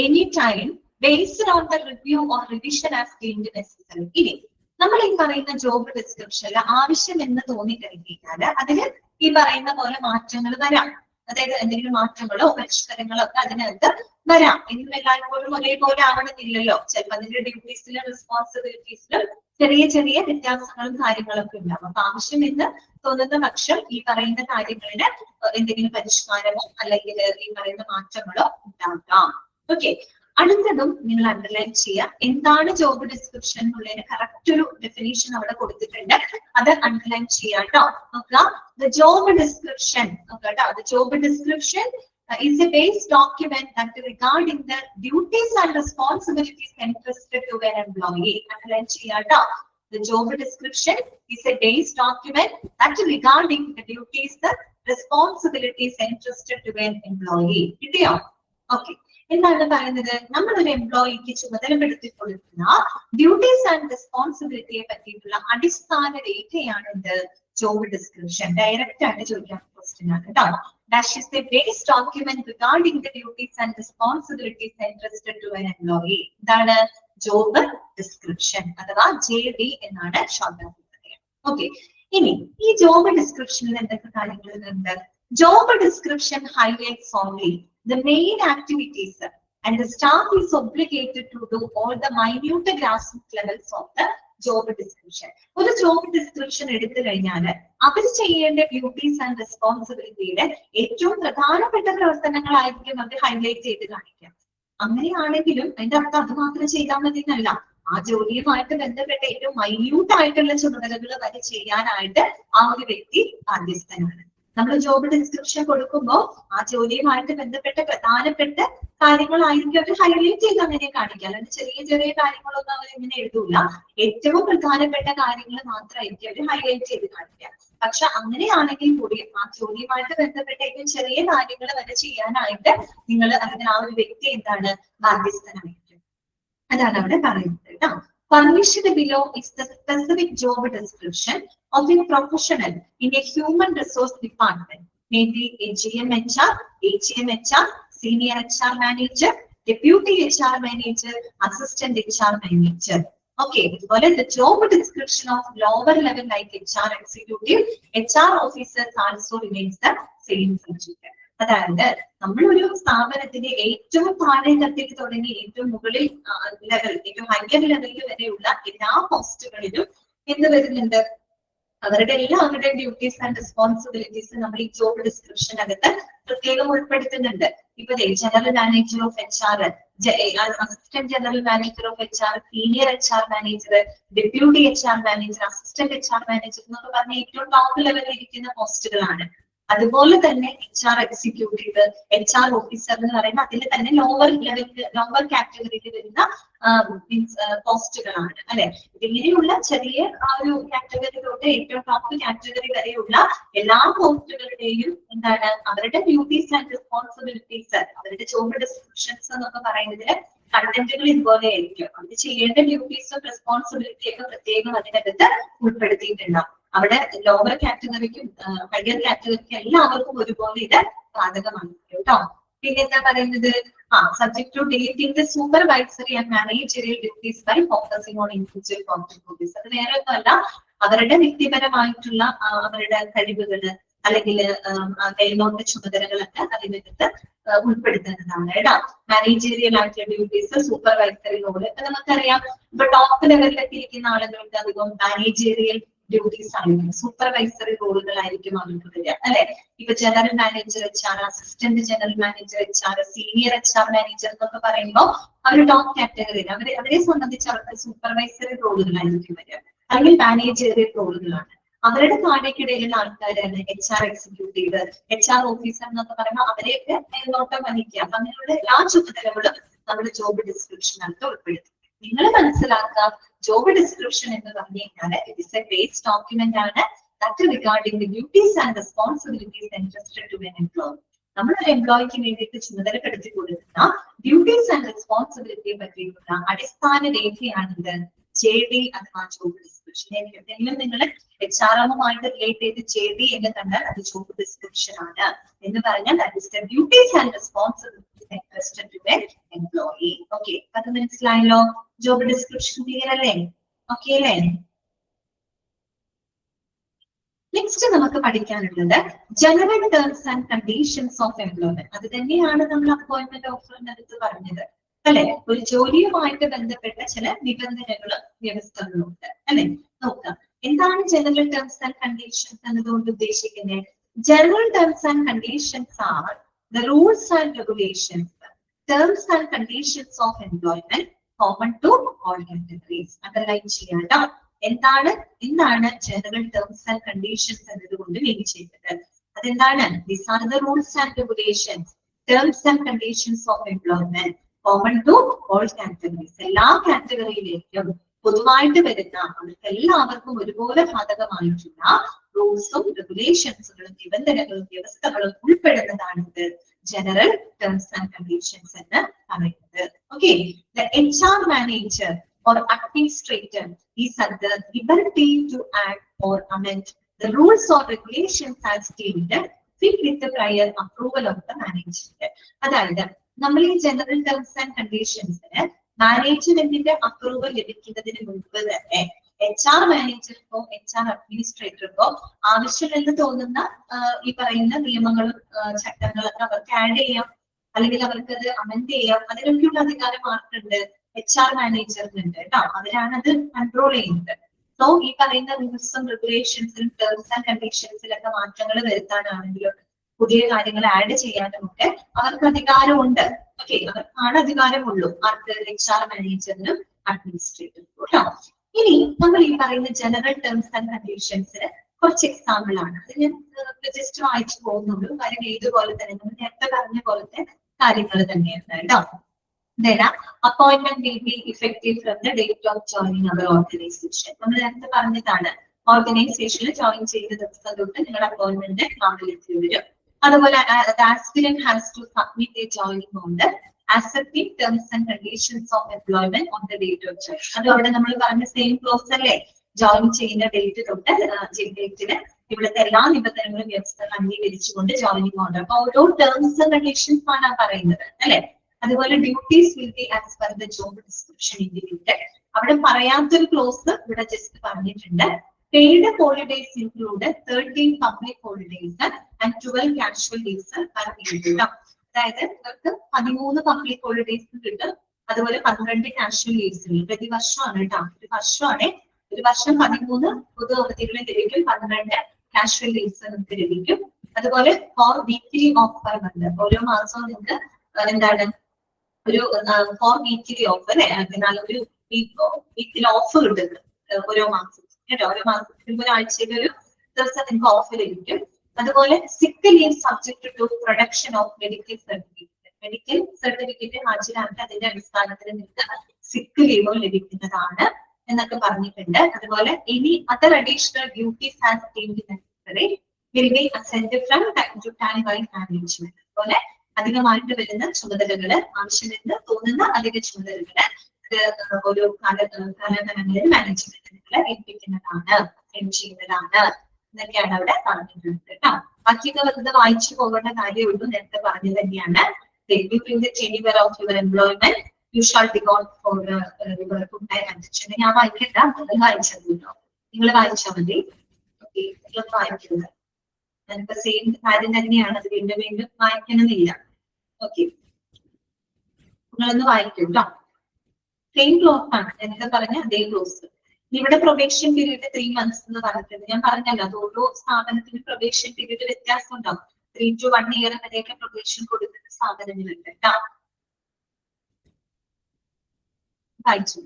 any time based on the review or revision as deemed necessary. ഇനി നമ്മൾ ഈ പറയുന്ന ജോബ് ഡിസ്ക്രിപ്ഷനിൽ ആവശ്യം എന്ന് തോന്നിക്കഴിഞ്ഞാൽ അതിന് ഈ പറയുന്ന പോലെ മാറ്റങ്ങൾ വരാം. അതായത് എന്തെങ്കിലും മാറ്റങ്ങളോ പരിഷ്കരണങ്ങളോ ഒക്കെ അതിനകത്ത് വരാം. എന്നും എല്ലായ്പ്പോഴും ഒരേപോലെ ആവണമെന്നില്ലല്ലോ. ചിലപ്പോൾ അതിന്റെ ഡ്യൂട്ടീസിലും റെസ്പോൺസിബിലിറ്റീസിലും ചെറിയ ചെറിയ വ്യത്യാസങ്ങളും കാര്യങ്ങളൊക്കെ ഉണ്ടാവും. അപ്പൊ ആവശ്യം എന്ന് തോന്നുന്ന പക്ഷം ഈ പറയുന്ന കാര്യങ്ങളില് എന്തെങ്കിലും പരിഷ്കാരമോ അല്ലെങ്കിൽ ഈ പറയുന്ന മാറ്റങ്ങളോ ഉണ്ടാകാം. ഓക്കെ, അടുത്തതും നിങ്ങൾ അണ്ടർലൈൻ ചെയ്യുക. എന്താണ് ജോബ് ഡിസ്ക്രിപ്ഷൻ എന്നുള്ളതിന് കറക്റ്റ് ഒരു ഡെഫിനേഷൻ അവിടെ കൊടുത്തിട്ടുണ്ട്. അത് അണ്ടർലൈൻ ചെയ്യാം കേട്ടോ. നോക്കുക, ദ ജോബ് ഡിസ്ക്രിപ്ഷൻ കേട്ടോ. The job description is a base document that regarding the duties and responsibilities entrusted to an employee. Underline ചെയ്യാം കേട്ടോ. The job description is a base document that regarding the duties, the responsibilities entrusted to an employee. കിട്ടിയോ? Okay, എന്താണ് പറയുന്നത്? നമ്മളൊരു എംപ്ലോയിക്ക് ചുമതലപ്പെടുത്തി കൊടുക്കുന്ന duties and റെസ്പോൺസിബിലിറ്റിയെ പറ്റിയിട്ടുള്ള അടിസ്ഥാന രേഖയാണ് ഇത് ജോബ് ഡിസ്ക്രിപ്ഷൻ. ഡയറക്റ്റ് ആയിട്ട് ചോദിക്കാൻ ക്വസ്റ്റ്യൻ ആണ് കേട്ടോ. Dash is a base document regarding the duties and responsibilities entrusted to an employee. ഇതാണ് ജോബ് ഡിസ്ക്രിപ്ഷൻ അഥവാ JD എന്നാണ് ഷോർട്ട് ആയിട്ട് പറയുക. ഓക്കെ, ഇനി ഈ ജോബ് ഡിസ്ക്രിപ്ഷനിൽ എന്തൊക്കെ കാര്യങ്ങളുണ്ട്? Job description highlights only the main activities and the staff is obligated to do all the minute grassroots levels of the job description. ഒരു ജോബ് ഡിസ്ക്രിപ്ഷൻ എടുത്തു കഴിഞ്ഞാൽ അവർ ചെയ്യേണ്ട ഡ്യൂട്ടീസ് ആൻഡ് റെസ്പോൺസിബിലിറ്റിയുടെ ഏറ്റവും പ്രധാനപ്പെട്ട പ്രവർത്തനങ്ങളായിരിക്കും അവർ ഹൈലൈറ്റ് ചെയ്ത് കാണിക്കുക. അങ്ങനെയാണെങ്കിലും അതിന്റെ അർത്ഥം അത് മാത്രം ചെയ്താൽ മതി എന്നല്ല. ആ ജോലിയുമായിട്ട് ബന്ധപ്പെട്ട ഏറ്റവും മൈന്യൂട്ട് ആയിട്ടുള്ള ചുമതലകൾ വരെ ചെയ്യാനായിട്ട് ആ ഒരു വ്യക്തി ബാധ്യസ്ഥനാണ്. നമ്മൾ ജോബ് ഡിസ്ക്രിപ്ഷൻ കൊടുക്കുമ്പോൾ ആ ജോലിയുമായിട്ട് ബന്ധപ്പെട്ട പ്രധാനപ്പെട്ട കാര്യങ്ങളായിരിക്കും അവർ ഹൈലൈറ്റ് ചെയ്ത് അങ്ങനെ കാണിക്കുക. അല്ലാണ്ട് ചെറിയ ചെറിയ കാര്യങ്ങളൊന്നും അവർ ഇങ്ങനെ എഴുതൂല. ഏറ്റവും പ്രധാനപ്പെട്ട കാര്യങ്ങൾ മാത്രമായിരിക്കും അവർ ഹൈലൈറ്റ് ചെയ്ത് കാണിക്കുക. പക്ഷെ അങ്ങനെയാണെങ്കിൽ കൂടി ആ ജോലിയുമായിട്ട് ബന്ധപ്പെട്ട ഏറ്റവും ചെറിയ കാര്യങ്ങൾ വരെ ചെയ്യാനായിട്ട് നിങ്ങൾ അതിന് ആ ഒരു വ്യക്തി എന്താണ് ബാധ്യസ്ഥനായിരിക്കും. അതാണ് അവിടെ പറയുന്നത് കേട്ടോ. Furnished below is the specific job description of a professional in a human resource department, maybe a GMHR, HMHR, senior HR manager, deputy HR manager, assistant HR manager. Okay, അതുപോലെ the job description of lower level like HR executive, HR officers also remains the same subject. അതായത് നമ്മളൊരു സ്ഥാപനത്തിന്റെ ഏറ്റവും താഴെ തട്ടിൽ തുടങ്ങി ഏറ്റവും മുകളിൽ level, ഏറ്റവും ഹയർ ലെവലിൽ വരെയുള്ള എല്ലാ പോസ്റ്റുകളിലും എന്ത് വരുന്നുണ്ട്? അവരുടെ എല്ലാവരുടെയും ഡ്യൂട്ടീസ് ആൻഡ് റെസ്പോൺസിബിലിറ്റീസ് നമ്മൾ ഈ ജോബ് ഡിസ്ക്രിപ്ഷനകത്ത് പ്രത്യേകം ഉൾപ്പെടുത്തുന്നുണ്ട്. ഇപ്പൊ general manager of HR, assistant general manager of HR, senior HR manager, deputy HR manager, assistant HR manager എന്നൊക്കെ പറഞ്ഞ ഏറ്റവും ടോപ്പ് ലെവലിൽ ഇരിക്കുന്ന പോസ്റ്റുകളാണ്. അതുപോലെ തന്നെ HR എക്സിക്യൂട്ടീവ്, HR ഓഫീസർ എന്ന് പറയുന്ന അതിൽ തന്നെ ലോവർ ലെവലിൽ, ലോവർ കാറ്റഗറിയിൽ വരുന്ന പോസ്റ്റുകളാണ് അല്ലെ. ഇങ്ങനെയുള്ള ചെറിയ ആ ഒരു കാറ്റഗറി തൊട്ട് ഏറ്റവും ടോപ്പ് കാറ്റഗറി വരെയുള്ള എല്ലാ പോസ്റ്റുകളുടെയും എന്താണ് അവരുടെ ഡ്യൂട്ടീസ് ആൻഡ് റെസ്പോൺസിബിലിറ്റീസ്, അവരുടെ ജോബ് ഡിസ്ക്രിപ്ഷൻസ് എന്നൊക്കെ പറയുന്നതിൽ കണ്ടന്റുകൾ ഇതുപോലെ ആയിരിക്കും. അവർ ചെയ്യേണ്ട ഡ്യൂട്ടീസും റെസ്പോൺസിബിലിറ്റിയും ഒക്കെ പ്രത്യേകം അതിനകത്ത് ഉൾപ്പെടുത്തിയിട്ടുണ്ടാവും. അവിടെ ലോവർ കാറ്റഗറിക്കും ഹയർ കാറ്റഗറിക്കും എല്ലാവർക്കും ഒരുപോലെ ഇത് ബാധകമാണ് കേട്ടോ. പിന്നെ എന്താ പറയുന്നത്? Subject to deleting the supervisory and managerial duties by focusing on individual contributors. അത് വേറെ ഒന്നുമല്ല, അവരുടെ വ്യക്തിപരമായിട്ടുള്ള അവരുടെ കഴിവുകള് അല്ലെങ്കിൽ മേൽനോട്ട ചുമതലകളൊക്കെ അതിനകത്ത് ഉൾപ്പെടുത്തുന്നതാണ് കേട്ടോ. മാനേജീരിയൽ ആയിട്ടുള്ള ഡ്യൂട്ടീസ്, സൂപ്പർവൈസറി റോള് ഒക്കെ നമുക്കറിയാം. ഇപ്പൊ ടോപ്പ് ലെവലിലൊക്കെ ഇരിക്കുന്ന ആളുകൾക്ക് അധികം മാനേജീരിയൽ ഡ്യൂട്ടീസ് ആയിരിക്കും, സൂപ്പർവൈസറി റോളുകളായിരിക്കും അവർക്ക് വരിക അല്ലെ. ഇപ്പൊ general manager HR, assistant general manager HR, senior HR manager എന്നൊക്കെ പറയുമ്പോൾ അവർ ടോപ്പ് കാറ്റഗറിയിൽ അവരെ സംബന്ധിച്ച് അവർക്ക് സൂപ്പർവൈസറി റോളുകളായിരിക്കും വരിക, അല്ലെങ്കിൽ മാനേജറിയൽ റോളുകളാണ്. അവരുടെ താഴേക്കിടയിലുള്ള ആൾക്കാരാണ് HR എക്സിക്യൂട്ടീവ്, HR ഓഫീസർ എന്നൊക്കെ പറയുമ്പോൾ അവരെയൊക്കെ മേൽനോട്ടം വഹിക്കുക. അപ്പൊ അങ്ങനെയുള്ള എല്ലാ ചുമതലകളും നമ്മുടെ ജോബ് ഡിസ്ക്രിപ്ഷനകത്ത് ഉൾപ്പെടുത്തും. നിങ്ങൾ മനസ്സിലാക്കുക, ജോബ് ഡിസ്ക്രിപ്ഷൻ എന്ന് പറഞ്ഞു കഴിഞ്ഞാൽ it is a base document ആണ് that regarding the duties and responsibilities entrusted to an employee. നമ്മളൊരു എംപ്ലോയിക്ക് വേണ്ടിയിട്ട് ചുമതലപ്പെടുത്തി കൊടുക്കുന്ന ഡ്യൂട്ടീസ് ആൻഡ് റെസ്പോൺസിബിലിറ്റിയെ പറ്റിയുള്ള അടിസ്ഥാന രേഖയാണിത് JD അഥവാ ജോബ് ഡിസ്ക്രിപ്ഷൻ. എന്തെങ്കിലും നിങ്ങൾ HRM-ഉമായിട്ട് റിലേറ്റ് ചെയ്ത് JD എന്ന് കണ്ടാൽ അത് ജോബ് ഡിസ്ക്രിപ്ഷൻ ആണ് എന്ന് പറഞ്ഞാൽ that is the duties and responsibilities entrusted to an employee. Okay, അത് മനസ്സിലായല്ലോ? ജോബ് ഡിസ്ക്രിപ്ഷൻ ക്ലിയർ അല്ലേ? ഓക്കെ അല്ലേ? നെക്സ്റ്റ് നമുക്ക് പഠിക്കാനുള്ളത് general terms and conditions of employment. അത് തന്നെയാണ് നമ്മൾ അപ്പോയിന്റ്മെന്റ് ഓഫറിനടുത്ത് പറഞ്ഞത് അല്ലെ. ഒരു ജോലിയുമായിട്ട് ബന്ധപ്പെട്ട ചില നിബന്ധനകളും വ്യവസ്ഥകളും ഉണ്ട് അല്ലെ. നോക്കാം എന്താണ് ജനറൽ ടേംസ് ആൻഡ് കണ്ടീഷൻസ് എന്നതുകൊണ്ട് ഉദ്ദേശിക്കുന്നത്. General terms and conditions are the rules and regulations, terms and conditions of employment common to all categories. Underline ചെയ്യാം. എന്താണ് ജനറൽ ടേംസ് ആൻഡ് കണ്ടീഷൻസ് എന്നതുകൊണ്ട് മീൻ ചെയ്തത്. അതെന്താണ്? These are the rules and regulations, terms and conditions of employment common to all categories. എല്ലാ കാറ്റഗറിയിലേക്കും പൊതുവായിട്ട് വരുന്ന, അവർക്ക് എല്ലാവർക്കും ഒരുപോലെ ബാധകമായിട്ടുള്ള റൂൾസും റെഗുലേഷൻസുകളും നിബന്ധനകളും വ്യവസ്ഥകളും ഉൾപ്പെടുന്നതാണ് ജനറൽ ടേംസ് ആൻഡ് കണ്ടീഷൻസ് എന്ന് പറയുന്നത്. Okay, the HR manager or administrator is at the liberty to add or amend the rules or regulations as deemed fit with the prior approval of the manager. അതായത് നമ്മൾ ഈ general terms and കണ്ടീഷൻസിന് മാനേജ്മെന്റിന്റെ approval ലഭിക്കുന്നതിന് മുൻപ് തന്നെ HR മാനേജർക്കോ HR അഡ്മിനിസ്ട്രേറ്റർക്കോ ആവശ്യമെന്ന് തോന്നുന്ന ഈ പറയുന്ന നിയമങ്ങളും ചട്ടങ്ങളൊക്കെ അവർക്ക് ആഡ് ചെയ്യാം, അല്ലെങ്കിൽ അവർക്ക് അത് അമെൻഡ് ചെയ്യാം. അതിനൊക്കെയുള്ള അധികാരം ആർക്കുണ്ട്? HR മാനേജറിനുണ്ട് കേട്ടോ. അവരാണ് അത് കൺട്രോൾ ചെയ്യുന്നത്. സോ ഈ പറയുന്ന റൂൾസും റെഗുലേഷൻസിലും ടേംസ് ആൻഡ് കണ്ടീഷൻസിലൊക്കെ മാറ്റങ്ങൾ വരുത്താനാണെങ്കിലും പുതിയ കാര്യങ്ങൾ ആഡ് ചെയ്യാനും ഒക്കെ അവർക്ക് അധികാരമുണ്ട്. ഓക്കെ, അവർക്കാണ് അധികാരമുള്ളൂ. ആർക്ക്? HR മാനേജറിനും അഡ്മിനിസ്ട്രേറ്ററിനും കേട്ടോ. ഇനി നമ്മൾ ഈ പറയുന്ന ജനറൽ ടേംസ് ആൻഡ് കണ്ടീഷൻസിന് കുറച്ച് എക്സാമ്പിൾ ആണ്. അത് ഞാൻ ജസ്റ്റ് വായിച്ചു പോകുന്നുള്ളൂ. കാര്യം ഏതുപോലെ തന്നെ നമ്മൾ നേരത്തെ പറഞ്ഞ പോലത്തെ കാര്യങ്ങൾ തന്നെയാണ് കേട്ടോ. Then appointment will be effective from the date of joining our organization. നമ്മൾ നേരത്തെ പറഞ്ഞതാണ്, ഓർഗനൈസേഷനിൽ ജോയിൻ ചെയ്ത ദിവസം തൊട്ട് നിങ്ങളുടെ അപ്പോയിന്റ്മെന്റ് നാട്ടിലേക്ക് വരും. അതുപോലെ the aspirant has to submit a joining order accepting terms and conditions of employment on the date of joining. അത് അവിടെ നമ്മൾ പറഞ്ഞ സെയിം ക്ലോസ് അല്ലേ. ജോയിൻ ചെയ്യുന്ന ഡേറ്റ് തൊട്ട് ഡേറ്റിന് ഇവിടുത്തെ എല്ലാ നിബന്ധനകളും വ്യവസ്ഥകൾ അംഗീകരിച്ചുകൊണ്ട് ജോയിനിങ് ഓർഡർ. അപ്പൊ ഓരോ ടേംസ് ആൻഡ് കണ്ടീഷൻസ് ആണ് പറയുന്നത് അല്ലെ. അതുപോലെ duties will be as per the job description individual. അവിടെ പറയാത്തൊരു ക്ലോസ് ഇവിടെ ജസ്റ്റ് പറഞ്ഞിട്ടുണ്ട്. Paid holidays include 13 public holidays and 12 casual leaves per year. അതായത് ഇവർക്ക് 13 പബ്ലിക് ഹോളിഡേസ് കിട്ടും, അതുപോലെ 12 കാഷ്വൽ ലീവ്സ് പ്രതിവർഷമാണ് കേട്ടോ. ഒരു വർഷം 13 പൊതു അവധികളും ലഭിക്കും, 12 കാഷ്വൽ ലീവ്സ് നമുക്ക് ലഭിക്കും. അതുപോലെ four weekly off per month, ഓരോ മാസവും നിങ്ങൾക്ക് എന്താണ് ഒരു ഫോർ വീക്കിലി ഓഫ് അല്ലെ. അതിനാൽ ഒരു വീക്കിലി ഓഫ് കിട്ടുന്നത് ഓരോ മാസം കേട്ടോ. ഓരോ മാസത്തിൽ ഒരാഴ്ചയിൽ ഒരു ദിവസം നിങ്ങൾക്ക് ഓഫ് ലഭിക്കും. അതുപോലെ sick leave subject to production of medical certificate ഹാജരാക്കി അതിന്റെ അടിസ്ഥാനത്തിൽ നിങ്ങൾക്ക് സിക്ക് ലീവ് ലഭിക്കുന്നതാണ് എന്നൊക്കെ പറഞ്ഞിട്ടുണ്ട്. അതുപോലെ ഇനി other additional duties as deemed necessary will be assigned from time to time by management. അതുപോലെ അധികമായിട്ട് വരുന്ന ചുമതലകള്, ആവശ്യമെന്ന് തോന്നുന്ന അധിക ചുമതലകള് ഒരു കാലഘട്ടങ്ങളിൽ മാനേജ്മെന്റ് നിങ്ങളെ ഏൽപ്പിക്കുന്നതാണ്, ചെയ്യുന്നതാണ് എന്നൊക്കെയാണ് അവിടെ പറഞ്ഞിട്ടുള്ളത് കേട്ടോ. ബാക്കിയൊക്കെ വെറുതെ വായിച്ചു പോകേണ്ട കാര്യമുള്ളൂ. നേരത്തെ പറഞ്ഞു തന്നെയാണ്. of your employment you shall be gone for your good time and ഞാൻ വായിക്കണ്ട, അത് വായിച്ചത് കേട്ടോ. നിങ്ങൾ വായിച്ചാൽ മതി. ഓക്കെ, നിങ്ങളൊന്ന് വായിക്കുന്നത് ഞാനിപ്പോ സെയിം കാര്യം തന്നെയാണ്, അത് വീണ്ടും വീണ്ടും വായിക്കണമെന്നില്ല. ഓക്കെ, നിങ്ങളൊന്ന് വായിക്കും കേട്ടോ. സെയിം ക്ലോസ് ആണ്, എന്താ പറഞ്ഞ അതേ ക്ലോസ്. ഇവിടെ പ്രൊബേഷൻ പീരീഡ് 3 months എന്ന് പറഞ്ഞിട്ടുണ്ട്. ഞാൻ പറഞ്ഞല്ലോ, അത് ഓരോ സ്ഥാപനത്തിന് പ്രൊബേഷൻ പീരീഡ് വ്യത്യാസം ഉണ്ടാവും. 3 to 1 year വരെയൊക്കെ പ്രൊബേഷൻ കൊടുക്കുന്ന സ്ഥാപനങ്ങളുണ്ട് കേട്ടോ. വായിച്ചു.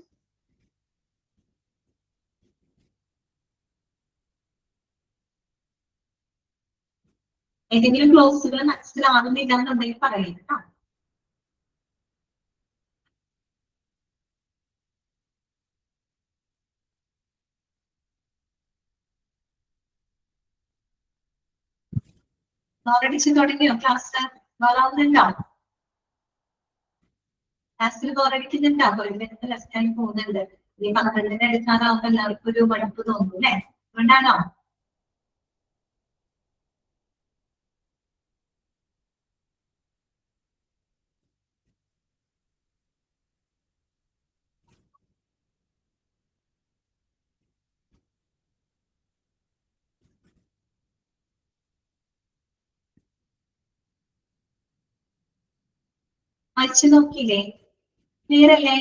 ഏതെങ്കിലും ക്ലോസുകൾ മനസ്സിലാവുന്നില്ല എന്നുണ്ടെങ്കിൽ പറയും കേട്ടോ. ബോറടിച്ച് തുടങ്ങിയോ ക്ലാസ്? ബോറാവുന്നുണ്ടോ? ക്ലാസ്സിൽ ബോറടിക്കുന്നുണ്ടോ? ഒരു ലെഫ്റ്റായി പോകുന്നുണ്ട്. ഈ 12ന് എടുക്കാനാവുമ്പോ എല്ലാവർക്കും ഒരു മടുപ്പ് തോന്നും അല്ലെ? അതുകൊണ്ടാണോ? വായിച്ചു നോക്കിയില്ലേ? ക്ലിയർ അല്ലേ?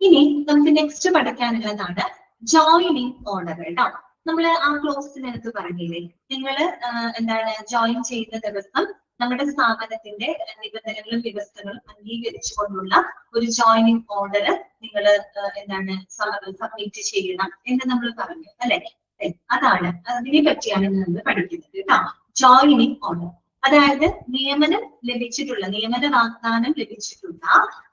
ഇനി നമുക്ക് നെക്സ്റ്റ് പഠിക്കാനുള്ളതാണ് ജോയിനിങ് ഓർഡർ കേട്ടോ. നമ്മൾ ആ ക്ലോസിനകത്ത് പറഞ്ഞില്ലേ, നിങ്ങൾ എന്താണ് ജോയിൻ ചെയ്യുന്ന ദിവസം നമ്മുടെ സ്ഥാപനത്തിന്റെ നിബന്ധനകളും വ്യവസ്ഥകളും അംഗീകരിച്ചുകൊണ്ടുള്ള ഒരു ജോയിനിങ് ഓർഡർ നിങ്ങൾ എന്താണ് സബ്മിറ്റ് ചെയ്യണം എന്ന് നമ്മൾ പറഞ്ഞു അല്ലെ. അതാണ്, അതിനെ പറ്റിയാണ് നമ്മൾ പഠിക്കുന്നത് കേട്ടോ. ജോയിനിങ് ഓർഡർ അതായത് നിയമനം വാഗ്ദാനം ലഭിച്ചിട്ടുള്ള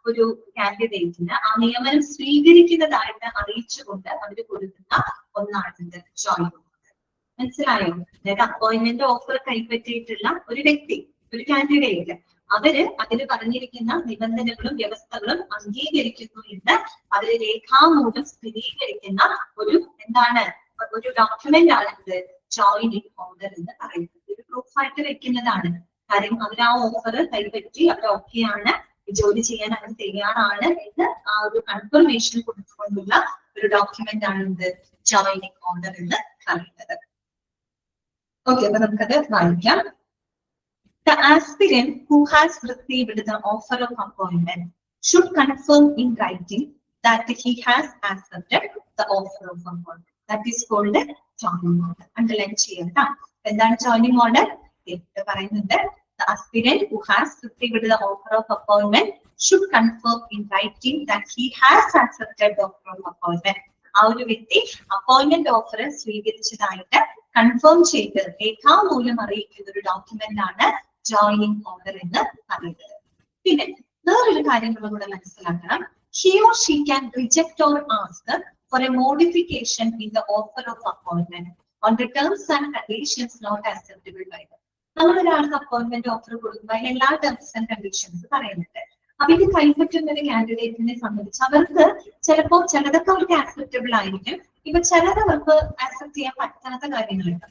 ഒരു കാൻഡിഡേറ്റിന് ആ നിയമനം സ്വീകരിക്കുന്നതായിട്ട് അറിയിച്ചുകൊണ്ട് അവർ കൊടുക്കുന്ന ഒന്നാണ് ജോയിനിങ് ഓർഡർ. മനസ്സിലായോ? അതായത് അപ്പോയിന്റ്മെന്റ് ഓഫർ കൈപ്പറ്റിയിട്ടുള്ള ഒരു വ്യക്തി, ഒരു കാൻഡിഡേറ്റ്, അവര് അതിൽ പറഞ്ഞിരിക്കുന്ന നിബന്ധനകളും വ്യവസ്ഥകളും അംഗീകരിക്കുന്നു എന്ന് അവര് രേഖാമൂലം സ്ഥിരീകരിക്കുന്ന ഒരു ഒരു ഡോക്യുമെന്റ് ആണ് ഇത് ജോയിനിങ് ഓർഡർ എന്ന് പറയുന്നത്. ഇത് പ്രൂഫായിട്ട് വെക്കുന്നതാണ്. കാര്യം അവർ ആ ഓഫർ കൈപ്പറ്റി അവർ ഓക്കെയാണ്, ജോലി ചെയ്യാൻ അവർ തയ്യാറാണ് എന്ന് ആ ഒരു കൺഫർമേഷൻ കൊടുത്തുകൊണ്ടുള്ള ഒരു ഡോക്യുമെന്റ് ആണ് ഇത് ജോയിനിങ് ഓർഡർ എന്ന് പറയുന്നത്. ഓക്കെ, അപ്പൊ നമുക്കത് വായിക്കാം. The aspirant who has received the offer of appointment should confirm in writing that he has accepted the offer of appointment. That is called joining order. Underline ചെയ്യണം. എന്താണ് joining order? പറയുന്നുണ്ട് the aspirant who has received the offer of appointment should confirm in writing that he has accepted the offer of appointment. ആ ഒരു വ്യക്തി appointment offer സ്വീകരിച്ചതായിട്ട് confirm ചെയ്ത് രേഖാമൂലം അറിയിക്കുന്ന ഒരു ഡോക്യുമെന്റ് ആണ് ജോയിനിങ് ഓർഡർ എന്ന് പറയുന്നത്. പിന്നെ വേറൊരു കാര്യം കൂടെ മനസ്സിലാക്കണം. He or she can reject or ask for a modification in the offer of appointment on the terms and conditions not acceptable by them. നമ്മൾ ഒരാൾക്ക് അപ്പോയിന്റ്മെന്റ് ഓഫർ കൊടുക്കുമ്പോൾ എല്ലാ ടേംസ് ആൻഡ് കണ്ടീഷൻസ് പറയുന്നുണ്ട്. അപ്പൊ ഇത് കൈപ്പറ്റുന്ന ഒരു കാൻഡിഡേറ്റിനെ സംബന്ധിച്ച് അവർക്ക് ചിലപ്പോൾ ചിലതൊക്കെ അവർക്ക് ആക്സെപ്റ്റബിൾ ആയിരിക്കും, ഇപ്പൊ ചിലത് അവർക്ക് ആക്സെപ്റ്റ് ചെയ്യാൻ പറ്റാത്ത കാര്യങ്ങളുണ്ട്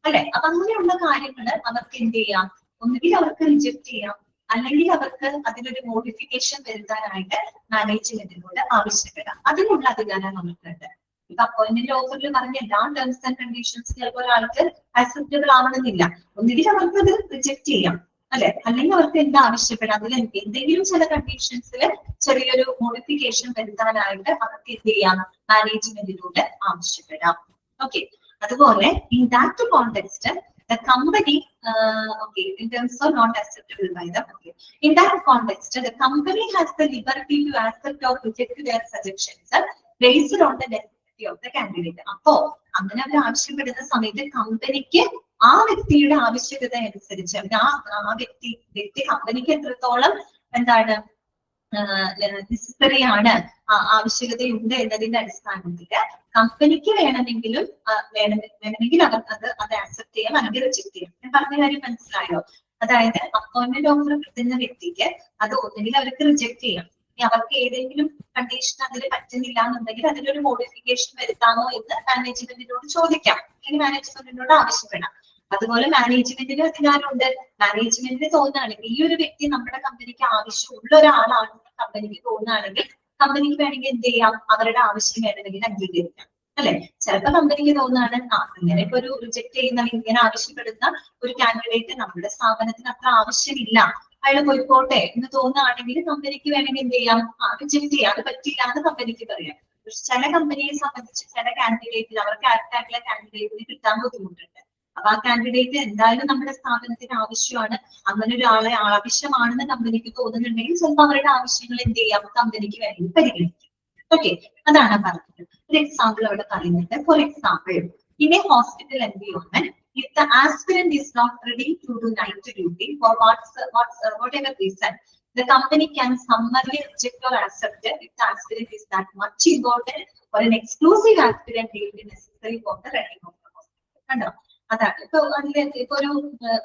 അല്ലെ. അപ്പൊ അങ്ങനെയുള്ള കാര്യങ്ങൾ അവർക്ക് എന്ത് ചെയ്യാം? ഒന്നുകിൽ അവർക്ക് റിജക്ട് ചെയ്യാം, അല്ലെങ്കിൽ അവർക്ക് അതിനൊരു മോഡിഫിക്കേഷൻ വരുത്താനായിട്ട് മാനേജ്മെന്റിനോട് ആവശ്യപ്പെടാം. അതിനുള്ള അധികാരം നമുക്കുണ്ട്. ഇപ്പൊ അപ്പോയിന്റ്മെന്റ് ഓഫറിൽ പറഞ്ഞ എല്ലാ ടേംസ് ആൻഡ് കണ്ടീഷൻസ് ചിലപ്പോൾ ഒരാൾക്ക് ആക്സെപ്റ്റബിൾ ആവണമെന്നില്ല. ഒന്നുകിൽ അവർക്ക് അത് റിജക്ട് ചെയ്യാം അല്ലെ, അല്ലെങ്കിൽ അവർക്ക് എന്താ ആവശ്യപ്പെടാം, അതിൽ എന്തെങ്കിലും ചില കണ്ടീഷൻസിൽ ചെറിയൊരു മോഡിഫിക്കേഷൻ വരുത്താനായിട്ട് അവർക്ക് എന്ത് ചെയ്യാം? മാനേജ്മെന്റിനോട് ആവശ്യപ്പെടാം. ഓക്കെ, അതുപോലെ in that context the company okay in terms of not acceptable by them. Okay, in that context the company has the liberty to accept or reject their suggestions based on the necessity of the candidate. അപ്പോ അങ്ങനെ അവർ ആവശ്യപ്പെടുന്ന സമയത്ത് കമ്പനിക്ക് ആ വ്യക്തിയുടെ ആവശ്യകത അനുസരിച്ച് ആ വ്യക്തി കമ്പനിക്ക് എത്രത്തോളം എന്താണ് നെസസറി ആണ്, ആവശ്യകതയുണ്ട് എന്നതിന്റെ അടിസ്ഥാനത്തിൽ കമ്പനിക്ക് വേണമെങ്കിൽ അവർക്ക് അത് ആക്സെപ്റ്റ് ചെയ്യാം, അല്ലെങ്കിൽ റിജക്ട് ചെയ്യാം. ഞാൻ പറഞ്ഞ കാര്യം മനസ്സിലായോ? അതായത് അപ്പോയിന്റ്മെന്റ് ഓഫർ കിട്ടുന്ന വ്യക്തിക്ക് അത് ഒന്നുകിൽ അവർക്ക് റിജക്ട് ചെയ്യാം, അവർക്ക് ഏതെങ്കിലും കണ്ടീഷൻ അതിൽ പറ്റുന്നില്ല എന്നുണ്ടെങ്കിൽ അതിലൊരു മോഡിഫിക്കേഷൻ വരുത്താമോ എന്ന് മാനേജ്മെന്റിനോട് ചോദിക്കാം, അല്ലെങ്കിൽ മാനേജ്മെന്റിനോട് ആവശ്യപ്പെടാം. അതുപോലെ മാനേജ്മെന്റിന് അധികാരമുണ്ട്. മാനേജ്മെന്റിന് തോന്നുകയാണെങ്കിൽ ഈ ഒരു വ്യക്തി നമ്മുടെ കമ്പനിക്ക് ആവശ്യമുള്ള ഒരാളാണെന്ന് കമ്പനിക്ക് തോന്നുകയാണെങ്കിൽ കമ്പനിക്ക് വേണമെങ്കിൽ എന്ത് ചെയ്യാം? അവരുടെ ആവശ്യം വേണമെങ്കിൽ അംഗീകരിക്കാം അല്ലെ. ചിലപ്പോൾ കമ്പനിക്ക് തോന്നുകയാണ് ഇങ്ങനെ ഇപ്പൊ ഒരു റിജക്ട് ചെയ്യുന്ന ഇങ്ങനെ ആവശ്യപ്പെടുന്ന ഒരു കാൻഡിഡേറ്റ് നമ്മുടെ സ്ഥാപനത്തിന് അത്ര ആവശ്യമില്ല, അയാൾ പോയിക്കോട്ടെ എന്ന് തോന്നുകയാണെങ്കിൽ കമ്പനിക്ക് വേണമെങ്കിൽ എന്ത് ചെയ്യാം? റിജക്ട് ചെയ്യാം, അത് പറ്റില്ല എന്ന് കമ്പനിക്ക് പറയാം. പക്ഷെ ചില കമ്പനിയെ സംബന്ധിച്ച് ചില കാൻഡിഡേറ്റിൽ അവർക്ക് ആക്ടായിട്ടുള്ള കാൻഡിഡേറ്റിന് കിട്ടാൻ ബുദ്ധിമുട്ടുണ്ട്. അപ്പൊ ആ കാൻഡിഡേറ്റ് എന്തായാലും നമ്മുടെ സ്ഥാപനത്തിന് ആവശ്യമാണ്, അങ്ങനെ ഒരാളെ ആവശ്യമാണെന്ന് കമ്പനിക്ക് തോന്നുന്നുണ്ടെങ്കിൽ ചിലപ്പോൾ അവരുടെ ആവശ്യങ്ങൾ എന്ത് ചെയ്യാം? കമ്പനിക്ക് വേണമെങ്കിൽ പരിഗണിക്കാം. ഓക്കെ, അതാണ് പറഞ്ഞത്. ഒരു എക്സാമ്പിൾ അവിടെ പറയുന്നുണ്ട്. For example, in A hospital environment if the aspirant is not ready to do night duty for whatever reason, the company can summarily reject or accept it if the aspirant is that much important or an exclusive aspirant deemed necessary for the running of the hospital. കണ്ടോ? അതാണ് ഇപ്പൊ ഇപ്പൊ ഒരു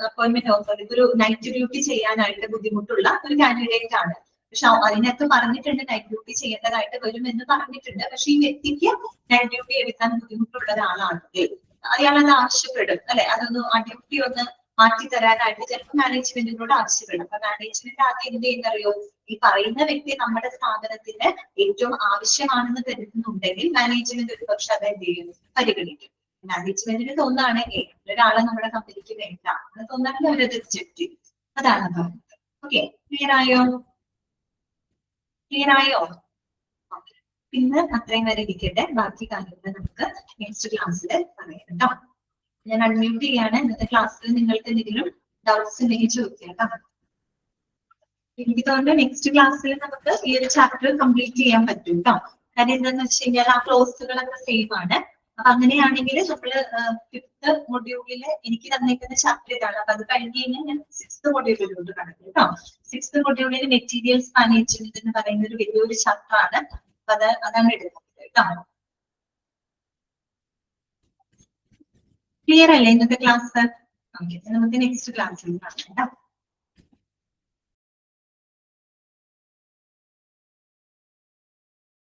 appointment offer, ഇതൊരു night duty ചെയ്യാനായിട്ട് ബുദ്ധിമുട്ടുള്ള ഒരു candidate ആണ്. പക്ഷെ അതിനകത്ത് പറഞ്ഞിട്ടുണ്ട് നൈറ്റ് ഡ്യൂട്ടി ചെയ്യേണ്ടതായിട്ട് വരുമെന്ന് പറഞ്ഞിട്ടുണ്ട്. പക്ഷെ ഈ വ്യക്തിക്ക് നൈറ്റ് ഡ്യൂട്ടി എടുക്കാൻ ബുദ്ധിമുട്ടുള്ള ഒരാളാണെങ്കിൽ അയാളത് ആവശ്യപ്പെടും അല്ലെ, അതൊന്ന് ആ ഡ്യൂട്ടി ഒന്ന് മാറ്റി തരാനായിട്ട് ചിലപ്പോൾ മാനേജ്മെന്റിനോട് ആവശ്യപ്പെടും. അപ്പൊ മാനേജ്മെന്റ് ആദ്യം എന്ത് ചെയ്യുന്നറിയോ? ഈ പറയുന്ന വ്യക്തി നമ്മുടെ സ്ഥാപനത്തിന് ഏറ്റവും ആവശ്യമാണെന്ന് കരുതുന്നുണ്ടെങ്കിൽ മാനേജ്മെന്റ് ഒരു പക്ഷെ അത് എന്ത് ചെയ്യും, പരിഗണിക്കും. മാനേജ്മെന്റിന് തോന്നാണ് ഒരാളെ നമ്മുടെ കമ്പനിക്ക് വേണ്ട എന്ന് തോന്നാണെങ്കിൽ അവരത് റിജക്ട് ചെയ്യും. അതാണ് പറയുന്നത്. ഓക്കെ, ക്ലിയർ ആയോ? ക്ലിയർ ആയോ? ഓക്കെ, പിന്നെ അത്രയും വരെ ഇരിക്കട്ടെ. ബാക്കി കാര്യങ്ങൾ നമുക്ക് നെക്സ്റ്റ് ക്ലാസ്സിൽ പറയാം കേട്ടോ. ഞാൻ അൺമ്യൂട്ട് ചെയ്യാണ്. ഇന്നത്തെ ക്ലാസ്സിൽ നിങ്ങൾക്ക് എന്തെങ്കിലും ഡൗട്ട്സ് ഉണ്ടെങ്കിൽ ചോദിക്കാം കേട്ടോ. എനിക്ക് തോന്നുന്നു നെക്സ്റ്റ് ക്ലാസ്സിൽ നമുക്ക് ഈ ഒരു ചാപ്റ്റർ കംപ്ലീറ്റ് ചെയ്യാൻ പറ്റും കേട്ടോ. കാര്യം എന്താണെന്ന് വെച്ച് കഴിഞ്ഞാൽ ആ ക്ലോസുകളൊക്കെ സെയിം ആണ്. അപ്പൊ അങ്ങനെയാണെങ്കിൽ നമ്മള് 5th മൊഡ്യൂളില് എനിക്ക് തന്നേക്കുന്ന ചാപ്റ്റർ ഇതാണ്. അപ്പൊ അത് കഴിഞ്ഞ് കഴിഞ്ഞാൽ ഞാൻ 6th മൊഡ്യൂളിലോട്ട് കടക്കും കേട്ടോ. 6th മൊഡ്യൂളിൽ മെറ്റീരിയൽസ് മാനേജ്മെന്റ് എന്ന് പറയുന്ന ഒരു വലിയൊരു ചാപ്റ്റർ ആണ്. അപ്പൊ അതാണ് എടുക്കുന്നത് കേട്ടോ. ക്ലിയർ അല്ലേ ഇന്നത്തെ ക്ലാസ്? ഓക്കെ, നമുക്ക് നെക്സ്റ്റ് ക്ലാസ്സിൽ കാണാം കേട്ടോ.